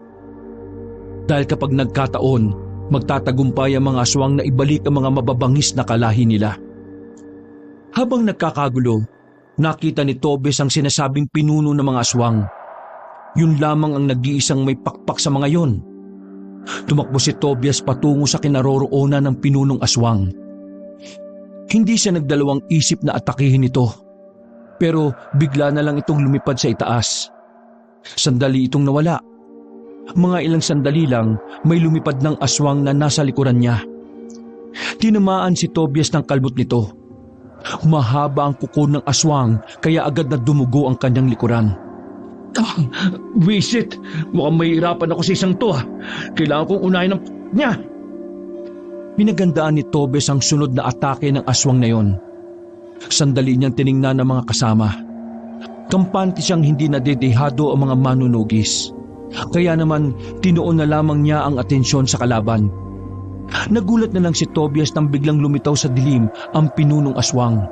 Dahil kapag nagkataon, magtatagumpay ang mga aswang na ibalik ang mga mababangis na kalahi nila. Habang nagkakagulo, nakita ni Tobias ang sinasabing pinuno ng mga aswang. Yun lamang ang nag-iisang may pakpak sa mga yon. Tumakbo si Tobias patungo sa kinaroroonan ng pinunong aswang. Hindi siya nagdalawang isip na atakihin ito, pero bigla na lang itong lumipad sa itaas. Sandali itong nawala. Mga ilang sandali lang, may lumipad ng aswang na nasa likuran niya. Tinamaan si Tobias ng kalmot nito. Mahaba ang kuko ng aswang kaya agad na dumugo ang kanyang likuran. Visit, mukhang mahihirapan ako sa isang to. Kailangan kong unahin ng niya. Pinagandaan ni Tobias ang sunod na atake ng aswang na yon. Sandali niyang tiningnan ng mga kasama. Kampante siyang hindi nadedehado ang mga manunugis. Kaya naman tinuon na lamang niya ang atensyon sa kalaban. Nagulat na lang si Tobias nang biglang lumitaw sa dilim ang pinunong aswang.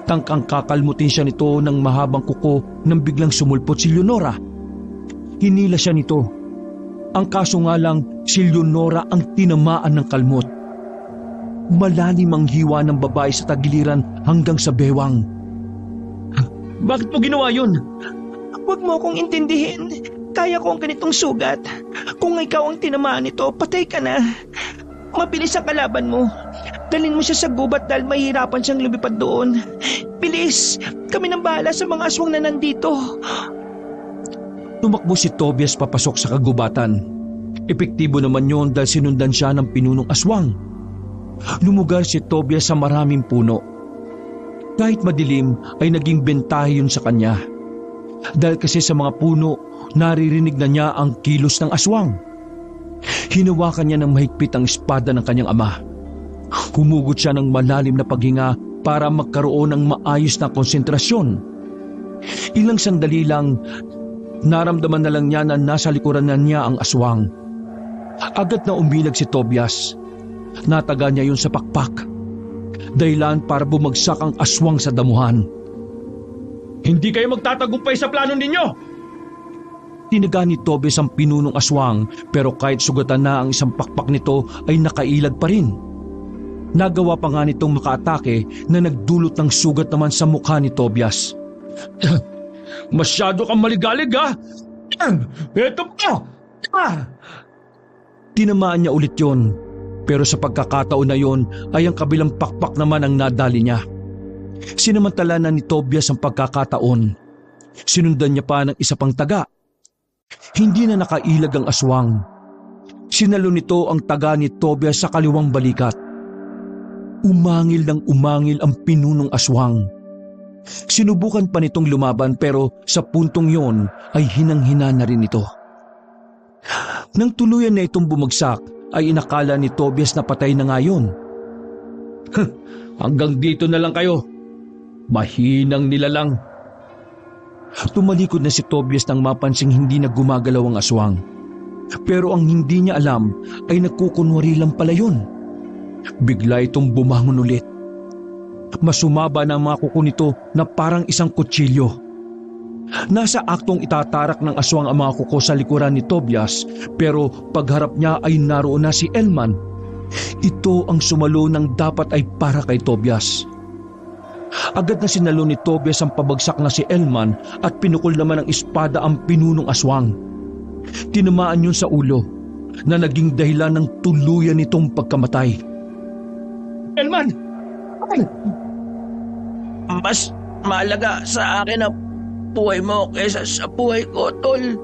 Tangkang kakalmutin siya nito ng mahabang kuko nang biglang sumulpot si Leonora. Hinila siya nito. Ang kaso nga lang, si Leonora ang tinamaan ng kalmot. Malalim ang hiwa ng babae sa tagiliran hanggang sa bewang. Bakit mo ginawa yun? Huwag mo akong intindihin. Kaya ko ang ganitong sugat. Kung ikaw ang tinamaan nito, patay ka na. Mabilis ang kalaban mo. Dalhin mo siya sa gubat dahil mahihirapan siyang lumipad doon. Bilis! Kami nang bahala sa mga aswang na nandito. Tumakbo si Tobias papasok sa kagubatan. Epektibo naman yon dahil sinundan siya ng pinunong aswang. Lumugar si Tobias sa maraming puno. Kahit madilim ay naging bentahe yun sa kanya. Dahil kasi sa mga puno, naririnig na niya ang kilos ng aswang. Hinawakan niya ng mahigpit ang espada ng kanyang ama. Humugot siya ng malalim na paghinga para magkaroon ng maayos na konsentrasyon. Ilang sandali lang, naramdaman na lang niya na nasa likuran na niya ang aswang. Agad na umilag si Tobias. Nataga niya yun sa pakpak. Dahilan para bumagsak ang aswang sa damuhan. Hindi kayo magtatagumpay sa plano ninyo! Tinaga ni Tobias ang pinunong aswang pero kahit sugatan na ang isang pakpak nito ay nakailag pa rin. Nagawa pa nga nitong makaatake na nagdulot ng sugat naman sa mukha ni Tobias. Masyado kang maligalig ha! Eto pa! Tinamaan niya ulit yon, pero sa pagkakataon na yon ay ang kabilang pakpak naman ang nadali niya. Sinamantala na ni Tobias ang pagkakataon. Sinundan niya pa ng isa pang taga. Hindi na nakailag ang aswang. Sinalo nito ang taga ni Tobias sa kaliwang balikat. Umangil ng umangil ang pinunong aswang. Sinubukan pa nitong lumaban pero sa puntong yon ay hinang-hina na rin ito. Nang tuluyan na itong bumagsak ay inakala ni Tobias na patay na nga yun. Hanggang dito na lang kayo. Mahinang nilalang. Tumalikod na si Tobias nang mapansing hindi na gumagalaw ang aswang. Pero ang hindi niya alam ay nagkukunwari lang pala yun. Bigla itong bumangon ulit. Masumaba na ang mga kuko nito na parang isang kutsilyo. Nasa aktong itatarak ng aswang ang mga kuko sa likuran ni Tobias pero pagharap niya ay naroon na si Elman. Ito ang sumalo ng dapat ay para kay Tobias. Agad na sinalo ni Tobias ang pabagsak na si Elman at pinukol naman ng espada ang pinunong aswang. Tinamaan yun sa ulo na naging dahilan ng tuluyan nitong pagkamatay. Elman! Mas mahalaga sa akin ang buhay mo kaysa sa buhay ko, Tol.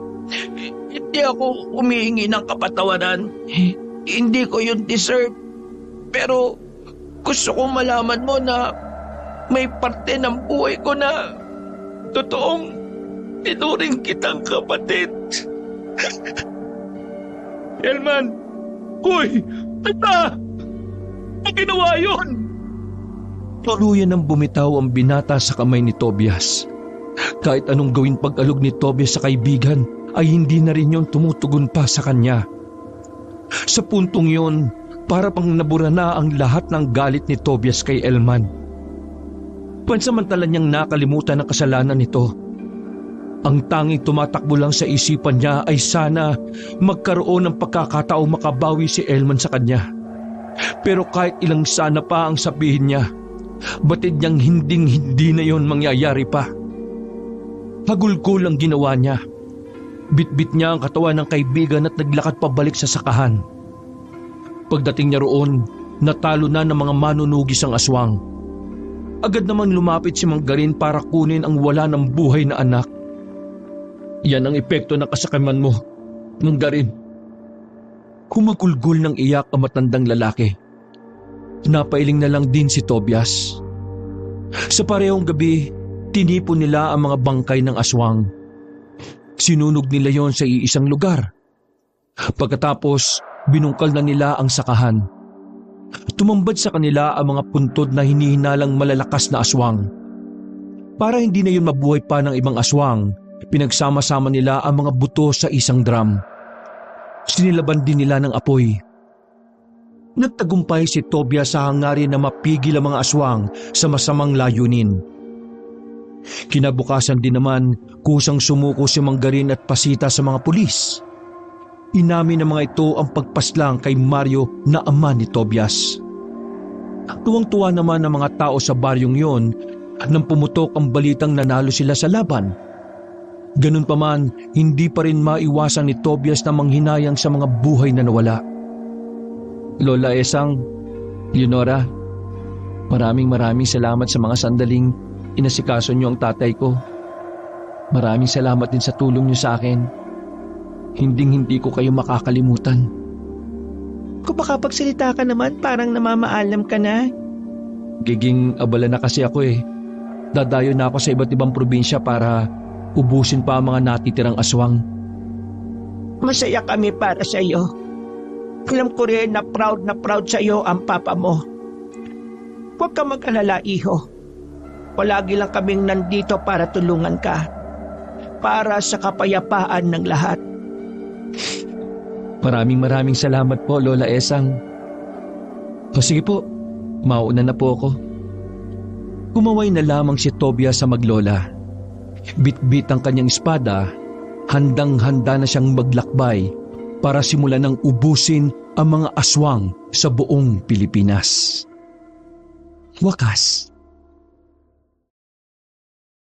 Hindi ako humihingi ng kapatawaran. Hindi ko yun deserve. Pero gusto kong malaman mo na may parte ng buhay ko na totoong tinuring kitang kapatid. Elman! Uy! Tata! Ang ginawa yun! Tuluyan ng bumitaw ang binata sa kamay ni Tobias. Kahit anong gawin pag-alog ni Tobias sa kaibigan, ay hindi na rin yon tumutugon pa sa kanya. Sa puntong yon, para pang nabura na ang lahat ng galit ni Tobias kay Elman. Pansamantala niyang nakalimutan ang kasalanan nito. Ang tanging tumatakbo lang sa isipan niya ay sana magkaroon ng pagkakataong makabawi si Elman sa kanya. Pero kahit ilang sana pa ang sabihin niya, batid niyang hindi na yon mangyayari pa. Hagulgol ang ginawa niya. Bitbit niya ang katawan ng kaibigan at naglakad pabalik sa sakahan. Pagdating niya roon, natalo na ng mga manunugis ang aswang. Agad namang lumapit si Manggarin para kunin ang wala ng buhay na anak. Yan ang epekto ng kasakaman mo, Manggarin. Humagulgol ng iyak ang matandang lalaki. Napailing na lang din si Tobias. Sa parehong gabi, tinipon nila ang mga bangkay ng aswang. Sinunog nila yon sa iisang lugar. Pagkatapos, binungkal na nila ang sakahan. Tumambad sa kanila ang mga puntod na hinihinalang malalakas na aswang. Para hindi na yun mabuhay pa ng ibang aswang, pinagsama-sama nila ang mga buto sa isang drum. Sinilaban din nila ng apoy. Nagtagumpay si Tobias sa hangarin na mapigil ang mga aswang sa masamang layunin. Kinabukasan din naman, kusang sumuko si Manggarin at pasita sa mga pulis. Inamin ng mga ito ang pagpaslang kay Mario na ama ni Tobias. Tuwang-tuwa naman ang mga tao sa baryong yon nang pumutok ang balitang nanalo sila sa laban. Ganun pa man, hindi pa rin maiwasan ni Tobias na manghinayang sa mga buhay na nawala. Lola Esang, Leonora, maraming salamat sa mga sandaling inasikaso niyo ang tatay ko. Maraming salamat din sa tulong niyo sa akin. Hindi ko kayo makakalimutan. Kung makapagsalita ka naman, parang namamaalam ka na. Giging abala na kasi ako eh. Dadayo na ako sa iba't ibang probinsya para ubusin pa ang mga natitirang aswang. Masaya kami para sa iyo. Alam ko rin na proud sa iyo ang papa mo. Huwag ka mag-alala, iho. Palagi lang kaming nandito para tulungan ka. Para sa kapayapaan ng lahat. Maraming salamat po, Lola Esang. O sige po, mauna na po ako. Kumaway na lamang si Tobias sa maglola. Bit-bit ang kanyang espada, handang-handa na siyang maglakbay para simulan ng ubusin ang mga aswang sa buong Pilipinas. Wakas.